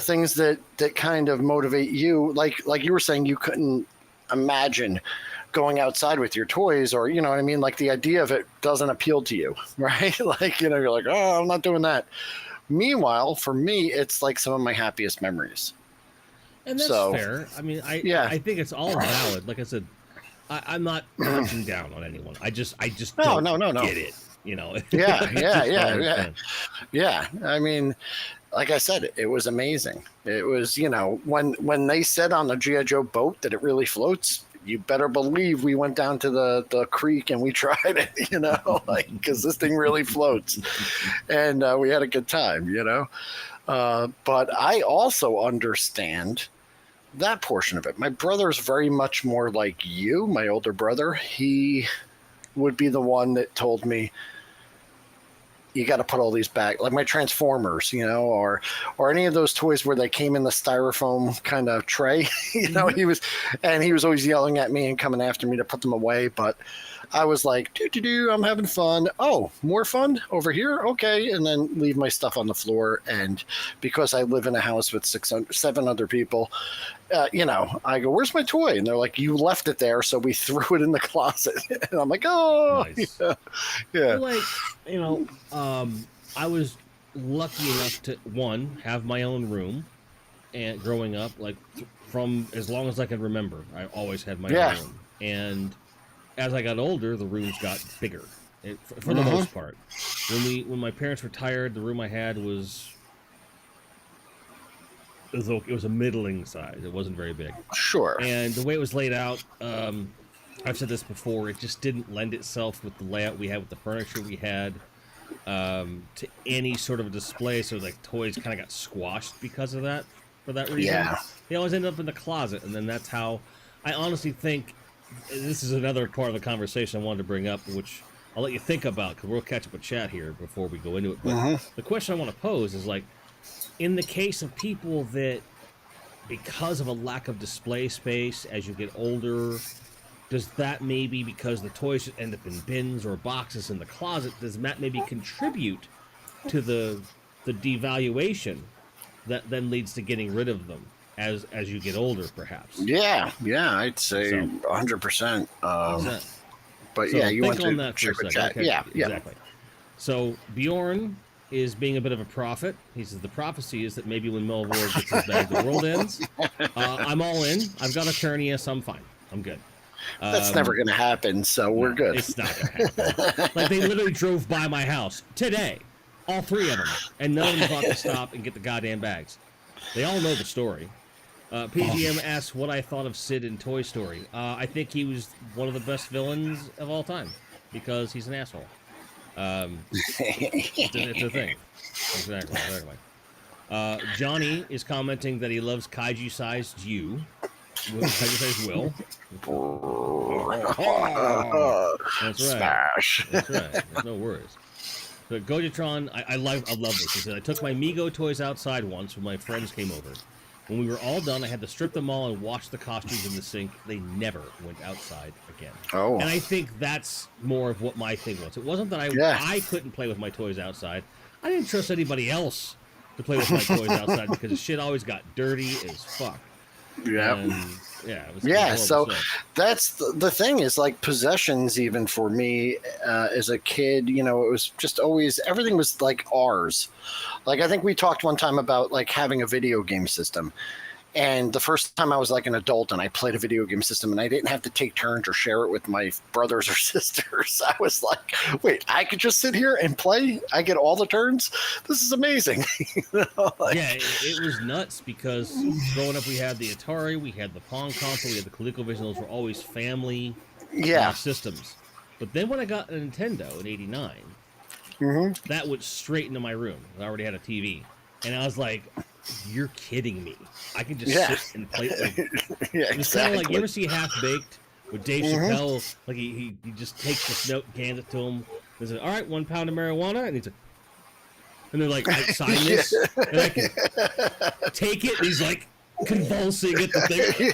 things that kind of motivate you, like you were saying, you couldn't imagine going outside with your toys, or, what I mean? Like the idea of it doesn't appeal to you, right? Like, you're like, oh, I'm not doing that. Meanwhile, for me, it's like some of my happiest memories. And that's fair. I mean, I think it's all valid. Like I said, I'm not punching down on anyone. I just don't get it. Yeah. I mean, like I said, it was amazing. It was, when they said on the G.I. Joe boat that it really floats, you better believe we went down to the creek and we tried it, because this thing really floats. And we had a good time, but I also understand that portion of it. My brother's very much more like you, my older brother. He would be the one that told me, you got to put all these back, like my Transformers, or any of those toys where they came in the styrofoam kind of tray. He was always yelling at me and coming after me to put them away. But I was like, I'm having fun. Oh, more fun over here? Okay. And then leave my stuff on the floor. And because I live in a house with 7 other people, I go, where's my toy? And they're like, you left it there. So we threw it in the closet. And I'm like, oh, Nice. Yeah. Well, I was lucky enough to, have my own room. And growing up, from as long as I can remember, I always had my own room. And as I got older, the rooms got bigger, for the most part. When my parents retired, the room I had was a middling size. It wasn't very big. Sure. And the way it was laid out, I've said this before, it just didn't lend itself with the layout we had, with the furniture we had, to any sort of a display. So toys kind of got squashed because of that. For that reason, they always end up in the closet, and then that's how. I honestly think this is another part of the conversation I wanted to bring up, which I'll let you think about, because we'll catch up with chat here before we go into it. But the question I want to pose is, in the case of people that, because of a lack of display space as you get older, does that maybe, because the toys end up in bins or boxes in the closet, does that maybe contribute to the devaluation that then leads to getting rid of them as you get older, perhaps? Yeah, I'd say 100%. But so you think want on to that for a second. chat. Okay, Yeah, exactly. So Bjorn is being a bit of a prophet. He says the prophecy is that maybe when Melvor gets his bag, the world ends. I'm all in. I've got a hernia, so I'm fine. I'm good. That's never going to happen, so we're good. It's not going to happen. They literally drove by my house today. All 3 of them. And none of them thought to stop and get the goddamn bags. They all know the story. PGM asks what I thought of Sid in Toy Story. I think he was one of the best villains of all time, because he's an asshole. It's a thing. Exactly. Johnny is commenting that he loves kaiju-sized you. Kaiju-sized Will. That's right. Smash. That's right. There's no worries. But Gojatron, I love this. He said, I took my Mego toys outside once when my friends came over. When we were all done, I had to strip them all and wash the costumes in the sink. They never went outside again. Oh. And I think that's more of what my thing was. It wasn't that I couldn't play with my toys outside. I didn't trust anybody else to play with my toys outside, because the shit always got dirty as fuck. Yeah. So that's the thing, is possessions, even for me as a kid, it was just always, everything was ours. I think we talked one time about having a video game system. And the first time I was an adult and I played a video game system and I didn't have to take turns or share it with my brothers or sisters, I was like, wait, I could just sit here and play? I get all the turns? This is amazing. It was nuts, because growing up we had the Atari, we had the Pong console, we had the ColecoVision. Those were always family systems. But then when I got a Nintendo in '89, that went straight into my room. I already had a TV. And I was like, you're kidding me. I can just sit and play. It was kind of you ever see Half Baked with Dave Chappelle? He just takes this note and hands it to him. He says, all right, 1 pound of marijuana. And they're like, sign this. And I can take it. And he's convulsing at the thing.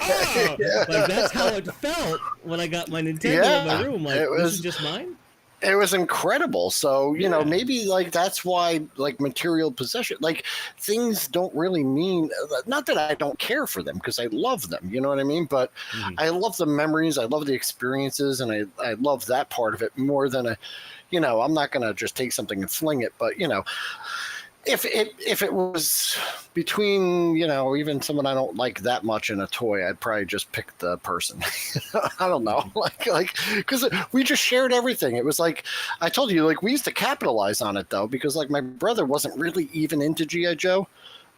That's how it felt when I got my Nintendo in my room. This is just mine? It was incredible. So, maybe that's why material possession, things don't really mean, not that I don't care for them, because I love them, you know what I mean? But I love the memories, I love the experiences, and I love that part of it more than I'm not going to just take something and fling it. But, if it was between, even someone I don't like that much and a toy, I'd probably just pick the person. I don't know. Because we just shared everything. It was I told you, we used to capitalize on it, though, because my brother wasn't really even into G.I. Joe,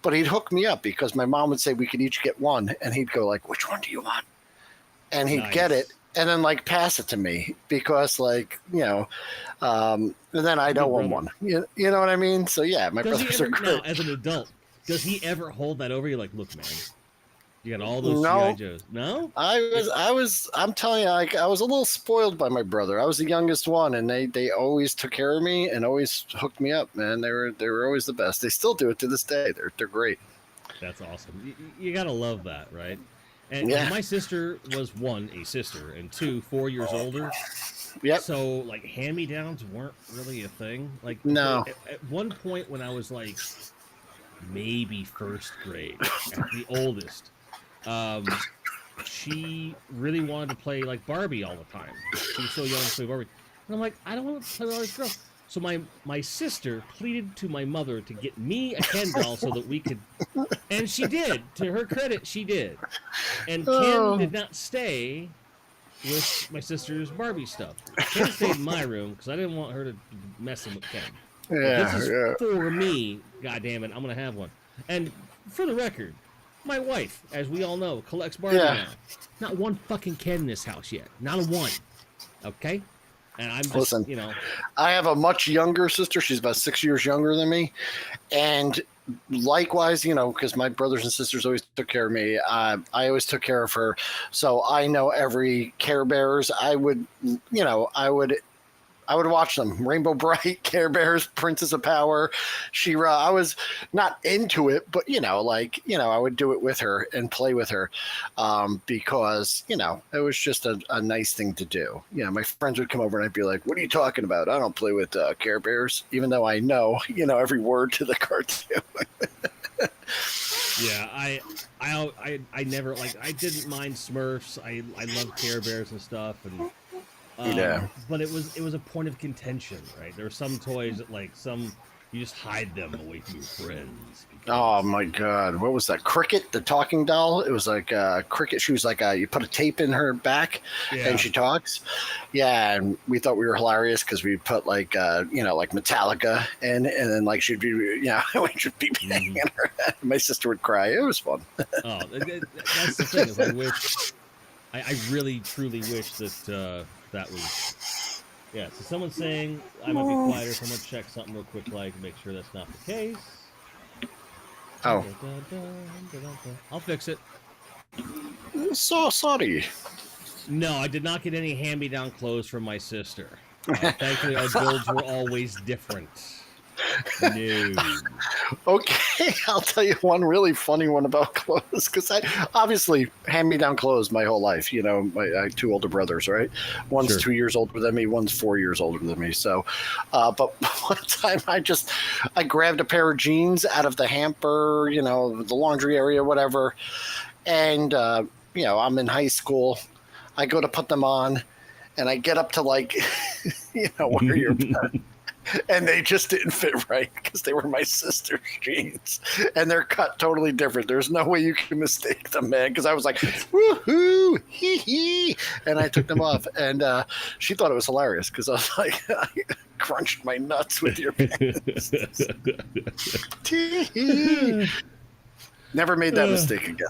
but he'd hook me up because my mom would say we could each get one, and he'd go which one do you want? And he'd get it. And then pass it to me, because and then I'd owe him one. You know what I mean? So my brothers are great. Now, as an adult, does he ever hold that over you? Look, man, you got all those G.I. Joes. No, I'm telling you, I was a little spoiled by my brother. I was the youngest one, and they always took care of me and always hooked me up. Man, they were always the best. They still do it to this day. They're great. That's awesome. You gotta love that, right? And my sister was, one, a sister, and two, 4 years older. Yep. So, like, hand-me-downs weren't really a thing. Like, no. At one point when I was, like, maybe first grade, at the oldest, she really wanted to play, like, Barbie all the time. She was so young to play Barbie. And I'm like, I don't want to play with all these girls. So my sister pleaded to my mother to get me a Ken doll so that we could... And she did. To her credit, she did. And Ken did not stay with my sister's Barbie stuff. Ken stayed in my room because I didn't want her to messing with Ken. Yeah, this is for me. God damn it, I'm gonna have one. And for the record, my wife, as we all know, collects Barbie now. Not one fucking Ken in this house yet. Not a one. Okay. And I'm just, listen, you know, I have a much younger sister. She's about 6 years younger than me, and likewise, you know, because my brothers and sisters always took care of me. I always took care of her, so I know every Care Bears. I would watch them. Rainbow Bright, Care Bears, Princess of Power, She-Ra. I was not into it, but I would do it with her and play with her, because it was just a nice thing to do. My friends would come over and I'd be like, "What are you talking about? I don't play with Care Bears," even though I know every word to the cartoon. Yeah, I never, like, I didn't mind Smurfs. I love Care Bears and stuff, and but it was a point of contention, right? There were some toys that, like, you just hide them away from your friends. Oh my God, what was that? Cricket, the talking doll? It was like Cricket. She was like you put a tape in her back and she talks. Yeah, and we thought we were hilarious because we put like Metallica in, and then like she'd be we should be banging her head. My sister would cry. It was fun. Oh, that's the thing. Is I really truly wish that that was. Yeah, so someone's saying I might be quieter, so I'm going to check something real quick, like, make sure that's not the case. Oh. I'll fix it. So sorry. No, I did not get any hand-me-down clothes from my sister. Thankfully, our builds were always different. No. Okay, I'll tell you one really funny one about clothes, because I obviously hand-me-down clothes my whole life. I have two older brothers, right? One's 2 years older than me, one's 4 years older than me. So, but one time I grabbed a pair of jeans out of the hamper, the laundry area, whatever, and I'm in high school. I go to put them on, and I get up to like, where you're. And they just didn't fit right because they were my sister's jeans, and they're cut totally different. There's no way you can mistake them, man. Because I was like, "Woohoo, hee hee," and I took them off, and she thought it was hilarious because I was like, I crunched my nuts with your pants. Never made that mistake again.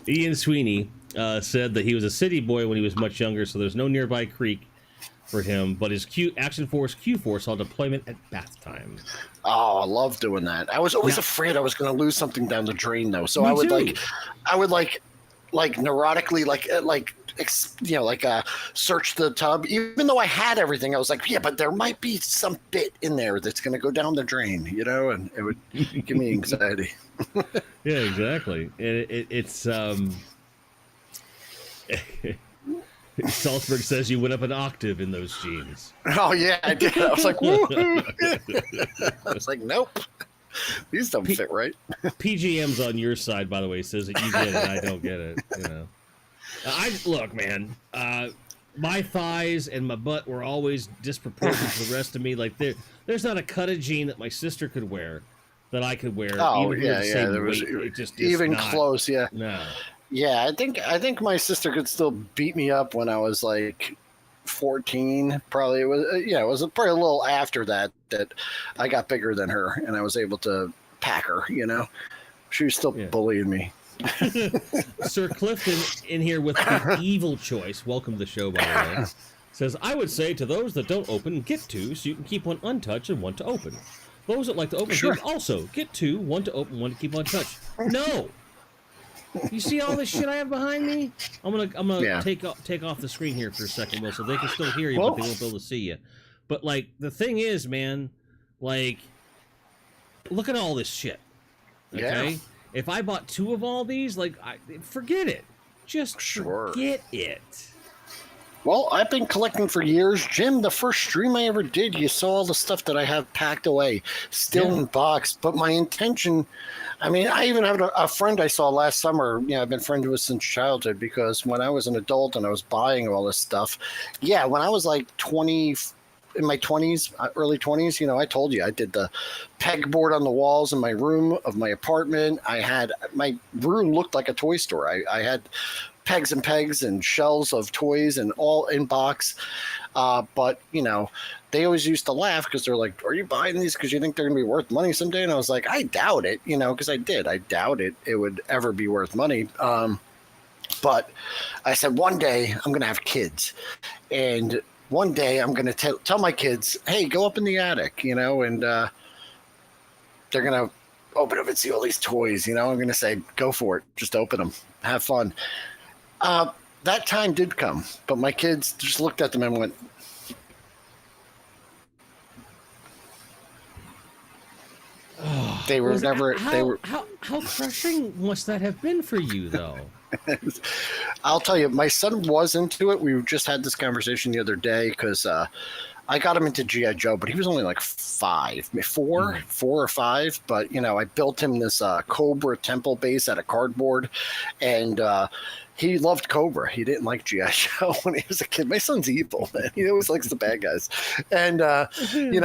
Ian Sweeney said that he was a city boy when he was much younger, so there's no nearby creek for him, but his Action Force Q4 saw deployment at bath time. Oh, I love doing that. I was always afraid I was going to lose something down the drain, though. So I would neurotically search the tub, even though I had everything. I was like, yeah, but there might be some bit in there that's going to go down the drain, and it would give me anxiety. Yeah, exactly. And it's Salzburg says you went up an octave in those jeans. Oh, yeah, I did. I was like, woohoo. I was like, nope. These don't fit right. PGM's on your side, by the way, says that you get it. I don't get it. Look, man. My thighs and my butt were always disproportionate to the rest of me. Like there's not a cut of jean that my sister could wear that I could wear. Oh, even there was it just even not, close. Yeah. No. Yeah, I think my sister could still beat me up when I was like 14. Probably it was probably a little after that I got bigger than her and I was able to pack her. She was still bullying me. Sir Clifton in here with the evil choice. Welcome to the show, by the way. Says, I would say to those that don't open, get two, so you can keep one untouched and one to open. Those that like to open things also get two, one to open, one to keep untouched. No. You see all this shit I have behind me? I'm gonna take off the screen here for a second, Will, so they can still hear you, but they won't be able to see you. But like the thing is, man, like look at all this shit. Okay, if I bought two of all these, like forget it. Just forget it. Well, I've been collecting for years. Jim, the first stream I ever did, you saw all the stuff that I have packed away, still in box. But my intention, I mean, I even have a friend I saw last summer. I've been friends with since childhood, because when I was an adult and I was buying all this stuff, when I was like 20, in my 20s, early 20s, I told you I did the pegboard on the walls in my room of my apartment. My room looked like a toy store. I had pegs and pegs and shells of toys and all in box. But, they always used to laugh because they're like, are you buying these because you think they're going to be worth money someday? And I was like, I doubt it, because I doubt it would ever be worth money. But I said, one day I'm going to have kids. And one day I'm going to tell my kids, hey, go up in the attic, and they're going to open up and see all these toys. I'm going to say, go for it. Just open them. Have fun. That time did come, but my kids just looked at them and went, they were never. How crushing must that have been for you, though? I'll tell you, my son was into it. We just had this conversation the other day because I got him into G.I. Joe, but he was only like 4 or 5. But, I built him this Cobra temple base out of cardboard, and he loved Cobra. He didn't like G.I. Joe when he was a kid. My son's evil, man. He always likes the bad guys. And,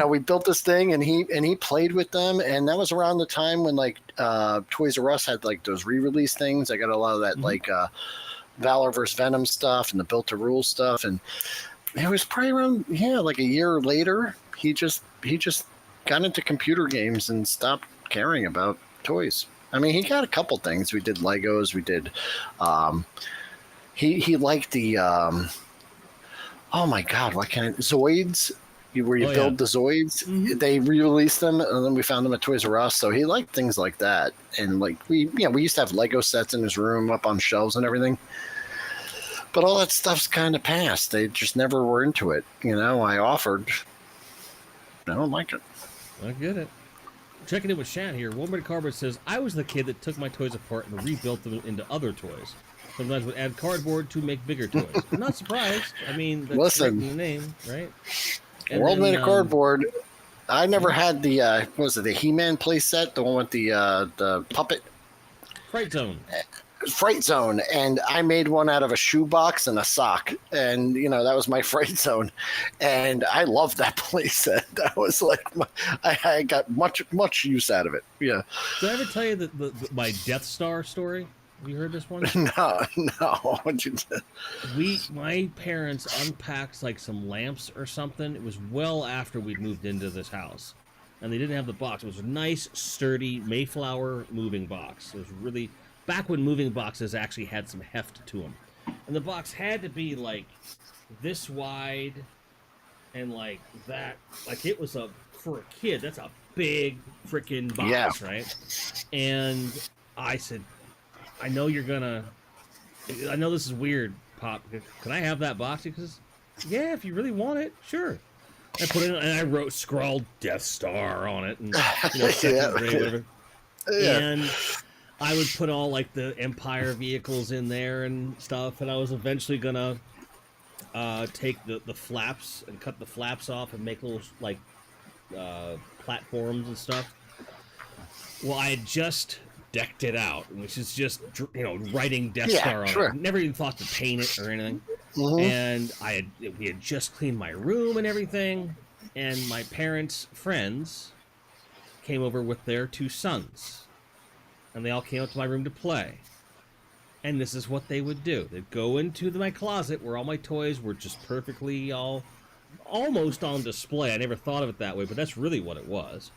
we built this thing, and he played with them. And that was around the time when, like, Toys R Us had, like, those re-release things. I got a lot of that, like, Valor vs. Venom stuff and the Built to Rule stuff. And it was probably around, like a year later, he just got into computer games and stopped caring about toys. I mean, he got a couple things. We did Legos. We did. He liked the. Oh my God! Why can't Zoids? Where you build the Zoids? Mm-hmm. They re-released them, and then we found them at Toys R Us. So he liked things like that, and like we used to have Lego sets in his room up on shelves and everything. But all that stuff's kind of past. They just never were into it. I offered. I don't like it. I get it. Checking in with Shan here. Warmer Cardboard says, I was the kid that took my toys apart and rebuilt them into other toys. Sometimes would add cardboard to make bigger toys. I'm not surprised. I mean, that's the name, right? And World made a cardboard. I never had the, what was it, the He-Man play set? The one with the puppet? Fright Zone. Fright Zone, and I made one out of a shoebox and a sock, and that was my Fright Zone, and I loved that playset. That was like I got much use out of it. Yeah. Did I ever tell you my Death Star story? Have you heard this one? No. What'd you say? My parents unpacked like some lamps or something. It was well after we'd moved into this house, and they didn't have the box. It was a nice, sturdy Mayflower moving box. It was really. Back when moving boxes actually had some heft to them. And the box had to be like this wide and like that. Like it was for a kid, that's a big freaking box, right? And I said, I know this is weird, Pop. Can I have that box? Because, yeah, if you really want it, sure. I put it in and I scrawled Death Star on it and, whatever. Yeah. And I would put all like the Empire vehicles in there and stuff, and I was eventually gonna take the flaps and cut the flaps off and make little like platforms and stuff. Well, I had just decked it out, which is just writing Death Star on it. Never even thought to paint it or anything. Mm-hmm. And we had just cleaned my room and everything, and my parents' friends came over with their 2 sons. And they all came up to my room to play. And this is what they would do. They'd go into my closet where all my toys were just perfectly almost on display. I never thought of it that way, but that's really what it was.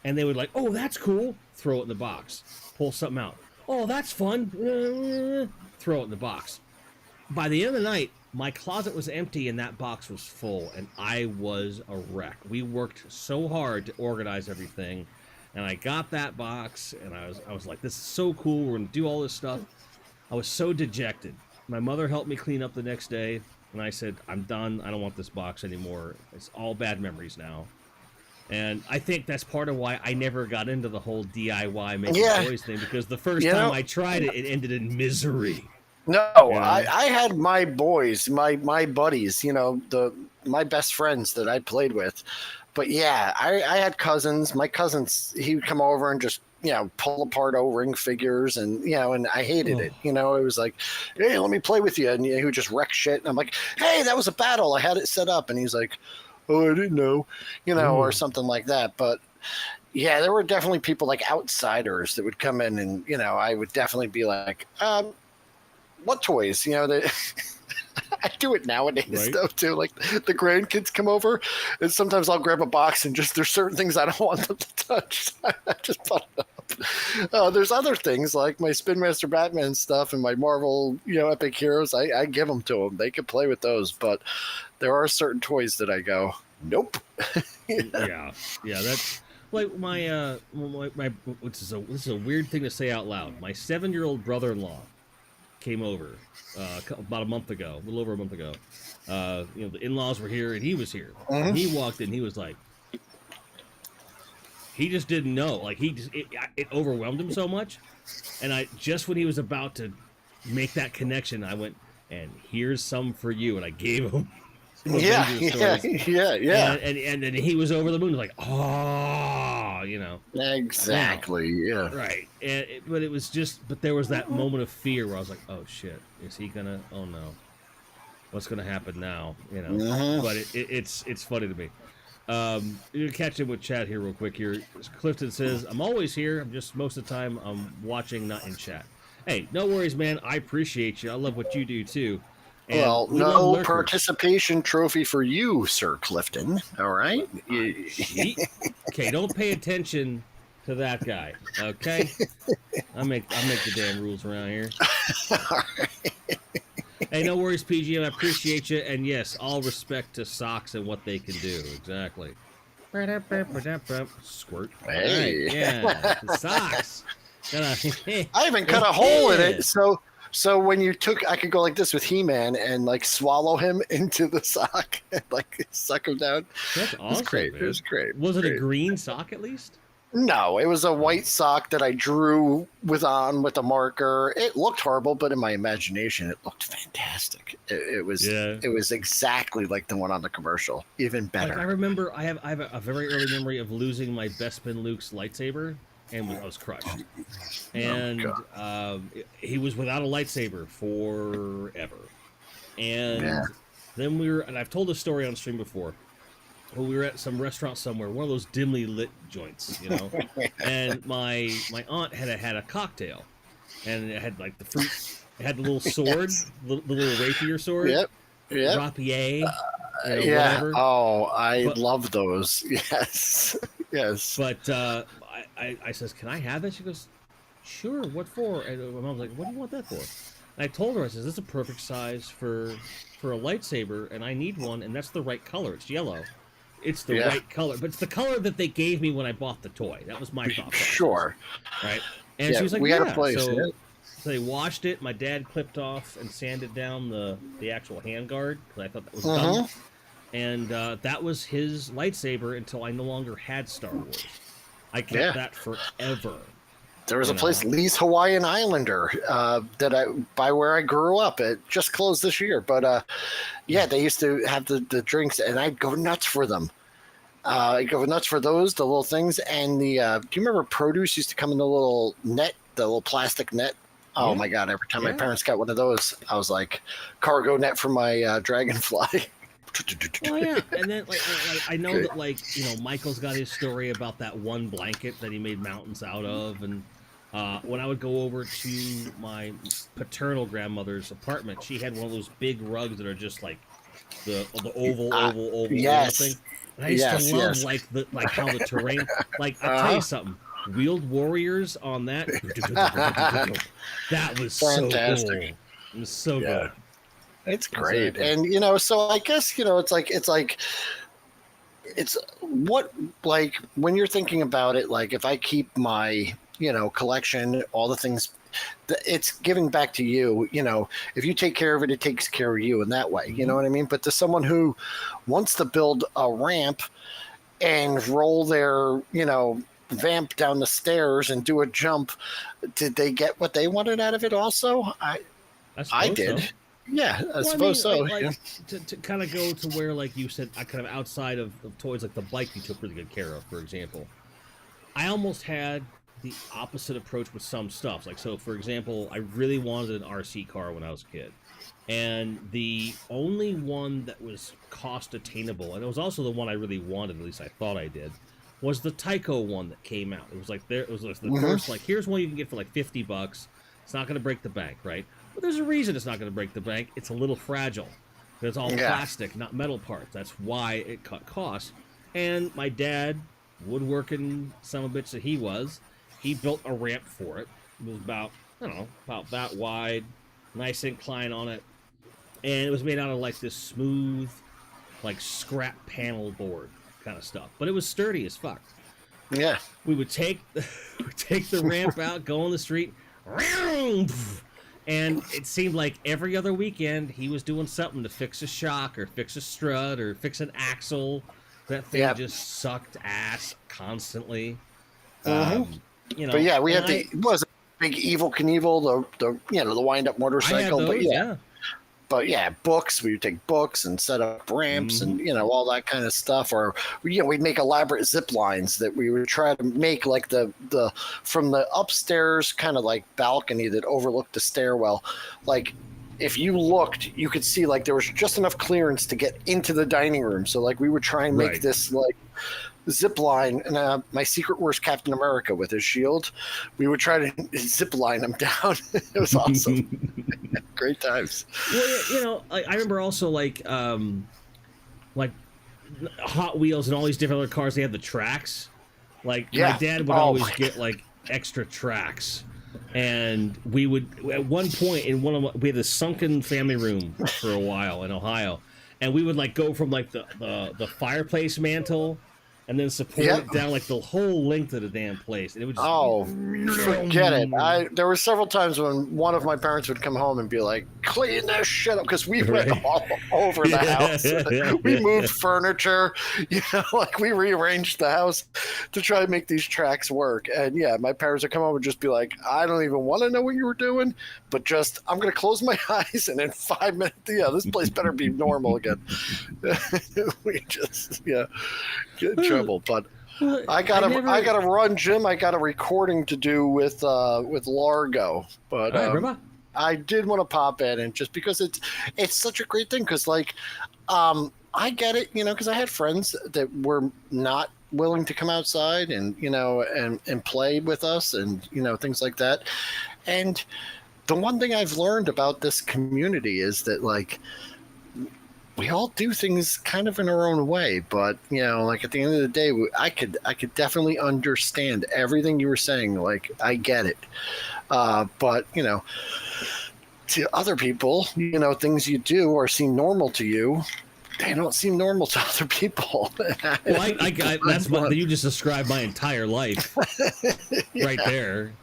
And they would like, oh, that's cool. Throw it in the box. Pull something out. Oh, that's fun. Throw it in the box. By the end of the night, my closet was empty and that box was full. And I was a wreck. We worked so hard to organize everything. And I got that box, and I was like, this is so cool. We're going to do all this stuff. I was so dejected. My mother helped me clean up the next day, and I said, I'm done. I don't want this box anymore. It's all bad memories now. And I think that's part of why I never got into the whole DIY making toys thing, because the first time I tried it, it ended in misery. No, You know? I had my boys, my buddies, my best friends that I played with. But yeah, I had cousins. My cousins, he would come over and just pull apart O-ring figures, and and I hated it. It was like, hey, let me play with you, and he would just wreck shit. And I'm like, hey, that was a battle. I had it set up, and he's like, oh, I didn't know, or something like that. But yeah, there were definitely people like outsiders that would come in, and I would definitely be like, what toys? That I do it nowadays though too. Like the grandkids come over, and sometimes I'll grab a box and just there's certain things I don't want them to touch. I just put it up. There's other things like my Spin Master Batman stuff and my Marvel, Epic Heroes. I give them to them. They can play with those, but there are certain toys that I go, nope. Yeah. That's like my this is a weird thing to say out loud. My 7-year-old brother-in-law came over about a month ago, a little over a month ago. The in-laws were here, and he was here. And he walked in, he was like, he just didn't know. Like it overwhelmed him so much, and just when he was about to make that connection, I went, and here's some for you, and I gave him. Yeah. And then he was over the moon, like, oh, Exactly. Yeah. Right. But it was but there was that moment of fear where I was like, oh shit, is he gonna? Oh no, what's gonna happen now? But it's funny to me. You catch him with chat here real quick. Here, Clifton says, I'm always here. I'm just most of the time I'm watching, not in chat. Hey, no worries, man. I appreciate you. I love what you do too. And well, no participation trophy for you, Sir Clifton. All right. Okay, don't pay attention to that guy. Okay, I make the damn rules around here. All right. Hey, no worries, PGM. I appreciate you, and yes, all respect to socks and what they can do. Exactly. Squirt. Hey. Right, yeah, the socks. I even cut a hole in it, so when I could go like this with He-Man and like swallow him into the sock and like suck him down. That's awesome. It was great. Was it a green sock at least? No, it was a white sock that I drew with a marker. It looked horrible, but in my imagination, it looked fantastic. It was exactly like the one on the commercial, even better. Like I remember, I have a very early memory of losing my Bespin Luke's lightsaber, and I was crushed. And he was without a lightsaber forever. And then and I've told this story on stream before. Well, we were at some restaurant somewhere, one of those dimly lit joints, and my aunt had a cocktail, and it had like the fruit, it had the little sword, the little rapier sword, rapier, whatever. Oh, I love those. Yes. But I says, can I have that? She goes, sure. What for? And my mom's like, what do you want that for? And I told her, I says, this is a perfect size for a lightsaber, and I need one, and that's the right color. It's yellow. It's the right color, but it's the color that they gave me when I bought the toy. That was my thought process. Sure. Right? And she was like, we got a place. So they washed it. My dad clipped off and sanded down the actual handguard, because I thought that was dumb. And that was his lightsaber until I no longer had Star Wars. I kept that forever. There was a place, Lee's Hawaiian Islander, by where I grew up. It just closed this year, but they used to have the drinks, and I'd go nuts for them. I'd go nuts for those, the little things, and do you remember produce used to come in the little net, the little plastic net? Oh my God! Every time my parents got one of those, I was like, cargo net for my dragonfly. Oh yeah, and then like I know that Michael's got his story about that one blanket that he made mountains out of, and when I would go over to my paternal grandmother's apartment, she had one of those big rugs that are just like the oval thing. And I used to love like how the terrain. Like I'll tell you something, Wheeled Warriors on that. That was fantastic. So cool. It was so good. It's great, and so I guess it's what, like, when you're thinking about it, like if I keep my collection, all the things, it's giving back to you. If you take care of it, it takes care of you in that way. You know what I mean? But to someone who wants to build a ramp and roll their vamp down the stairs and do a jump, did they get what they wanted out of it also? I did. So. Yeah, I suppose so. Like, yeah. to kind of go to where, like you said, I kind of outside of toys, like the bike you took really good care of, for example. I almost had the opposite approach with some stuff. Like, so for example, I really wanted an RC car when I was a kid. And the only one that was cost attainable, and it was also the one I really wanted, at least I thought I did, was the Tyco one that came out. It was like it was the first, like, here's one you can get for like $50. It's not going to break the bank, right? But there's a reason it's not going to break the bank. It's a little fragile. It's all plastic, not metal parts. That's why it cut costs. And my dad, woodworking son of a bitch that he built a ramp for it. It was about, I don't know, about that wide, nice incline on it. And it was made out of like this smooth, like scrap panel board kind of stuff. But it was sturdy as fuck. Yeah. We would take the ramp out, go on the street, and it seemed like every other weekend he was doing something to fix a shock or fix a strut or fix an axle. That thing just sucked ass constantly. You know, but yeah, we had was big Evil Knievel, the wind up motorcycle. Those, But yeah, books. We would take books and set up ramps and all that kind of stuff. Or we'd make elaborate zip lines that we would try to make like the from the upstairs kind of like balcony that overlooked the stairwell. Like if you looked, you could see like there was just enough clearance to get into the dining room. So like we would try and make this like zip line, and my secret was Captain America with his shield. We would try to zip line him down. It was awesome. Great times. Well, I remember also like Hot Wheels and all these different other cars. They had the tracks. Like my dad would always get like extra tracks, and we would at one point we had a sunken family room for a while in Ohio, and we would like go from like the fireplace mantle. And then support it down like the whole length of the damn place. And it would just forget it. There were several times when one of my parents would come home and be like, clean this shit up, because we went all over the house. We moved furniture, like we rearranged the house to try to make these tracks work. And my parents would come home and just be like, I don't even want to know what you were doing, but just, I'm going to close my eyes, and in 5 minutes, this place better be normal again. We just, get in trouble. But I gotta run, Jim. I got a recording to do with Largo. But I did want to pop in, and just because it's such a great thing, because like I get it, because I had friends that were not willing to come outside and and play with us and things like that. And the one thing I've learned about this community is that like we all do things kind of in our own way, but like at the end of the day, I could definitely understand everything you were saying. Like I get it, but to other people, things you do or seem normal to you, they don't seem normal to other people. Well, you just described my entire life right there.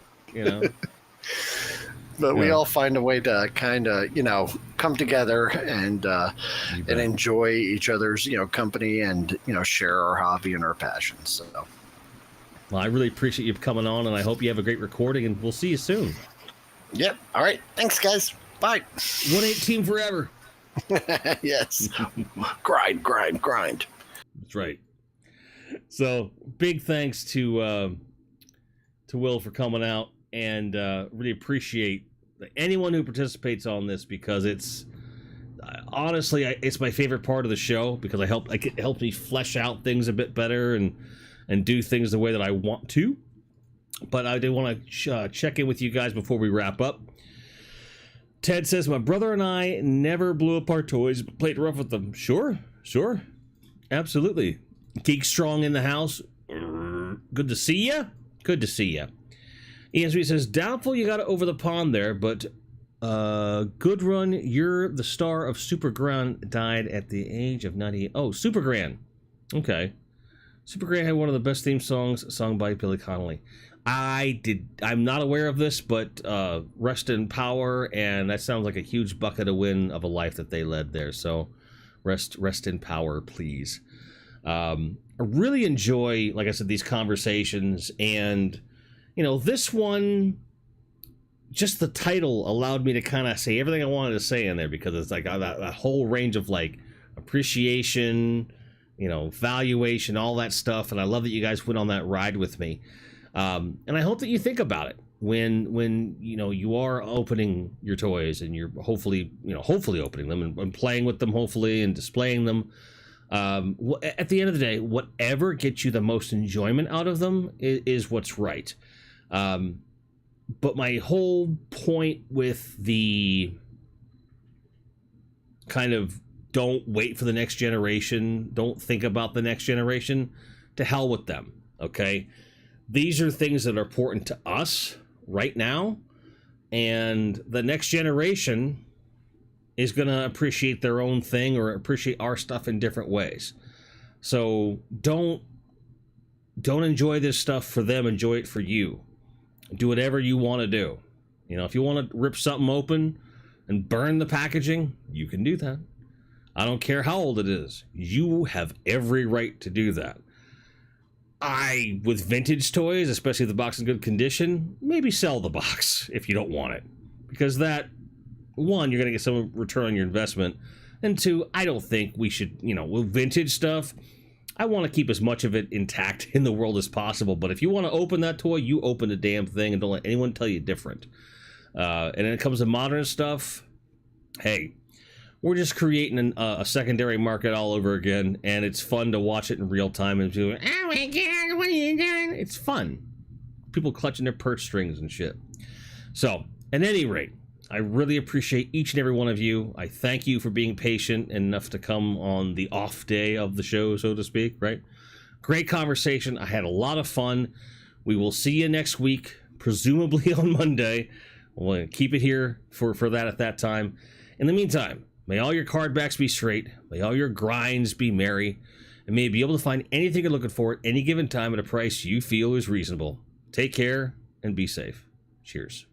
But we all find a way to kind of, come together and enjoy each other's, company and, share our hobby and our passions. So, well, I really appreciate you coming on, and I hope you have a great recording, and we'll see you soon. Yep. All right. Thanks, guys. Bye. 1-8 team forever. Yes. Grind. That's right. So big thanks to Will for coming out. And really appreciate anyone who participates on this, because it's honestly it's my favorite part of the show, because it helps me flesh out things a bit better and do things the way that I want to. But I did want to check in with you guys before we wrap up. Ted says, my brother and I never blew up our toys, but played rough with them. Sure, absolutely. Geek Strong in the house. Good to see ya. Ian Sweet says, doubtful you got it over the pond there, but good run. You're the star of Super Grand, died at the age of 98. Oh, Super Grand. Okay. Super Grand had one of the best theme songs sung by Billy Connolly. I'm not aware of this, but rest in power, and that sounds like a huge bucket of win of a life that they led there. So rest in power, please. I really enjoy, like I said, these conversations, and this one just the title allowed me to kind of say everything I wanted to say in there, because it's like that whole range of like appreciation, you know, valuation, all that stuff. And I love that you guys went on that ride with me. And I hope that you think about it when you know you are opening your toys, and you're hopefully opening them and playing with them, hopefully, and displaying them. At the end of the day, whatever gets you the most enjoyment out of them is what's right. But my whole point with the kind of don't wait for the next generation, don't think about the next generation, to hell with them, okay? These are things that are important to us right now, and the next generation is going to appreciate their own thing or appreciate our stuff in different ways. So don't enjoy this stuff for them, enjoy it for you. Do whatever you want to do. You know, if you want to rip something open and burn the packaging, you can do that. I don't care how old it is. You have every right to do that. With vintage toys, especially if the box is in good condition, maybe sell the box if you don't want it. Because that, one, you're going to get some return on your investment. And two, I don't think we should, you know, with vintage stuff, I want to keep as much of it intact in the world as possible. But if you want to open that toy, you open the damn thing, and don't let anyone tell you different. And when it comes to modern stuff, hey, we're just creating a secondary market all over again, and it's fun to watch it in real time and do, oh my god, what are you doing? It's fun. People clutching their purse strings and shit. So, at any rate, I really appreciate each and every one of you. I thank you for being patient enough to come on the off day of the show, so to speak, right? Great conversation. I had a lot of fun. We will see you next week, presumably on Monday. We'll keep it here for that at that time. In the meantime, may all your card backs be straight. May all your grinds be merry. And may you be able to find anything you're looking for at any given time at a price you feel is reasonable. Take care and be safe. Cheers.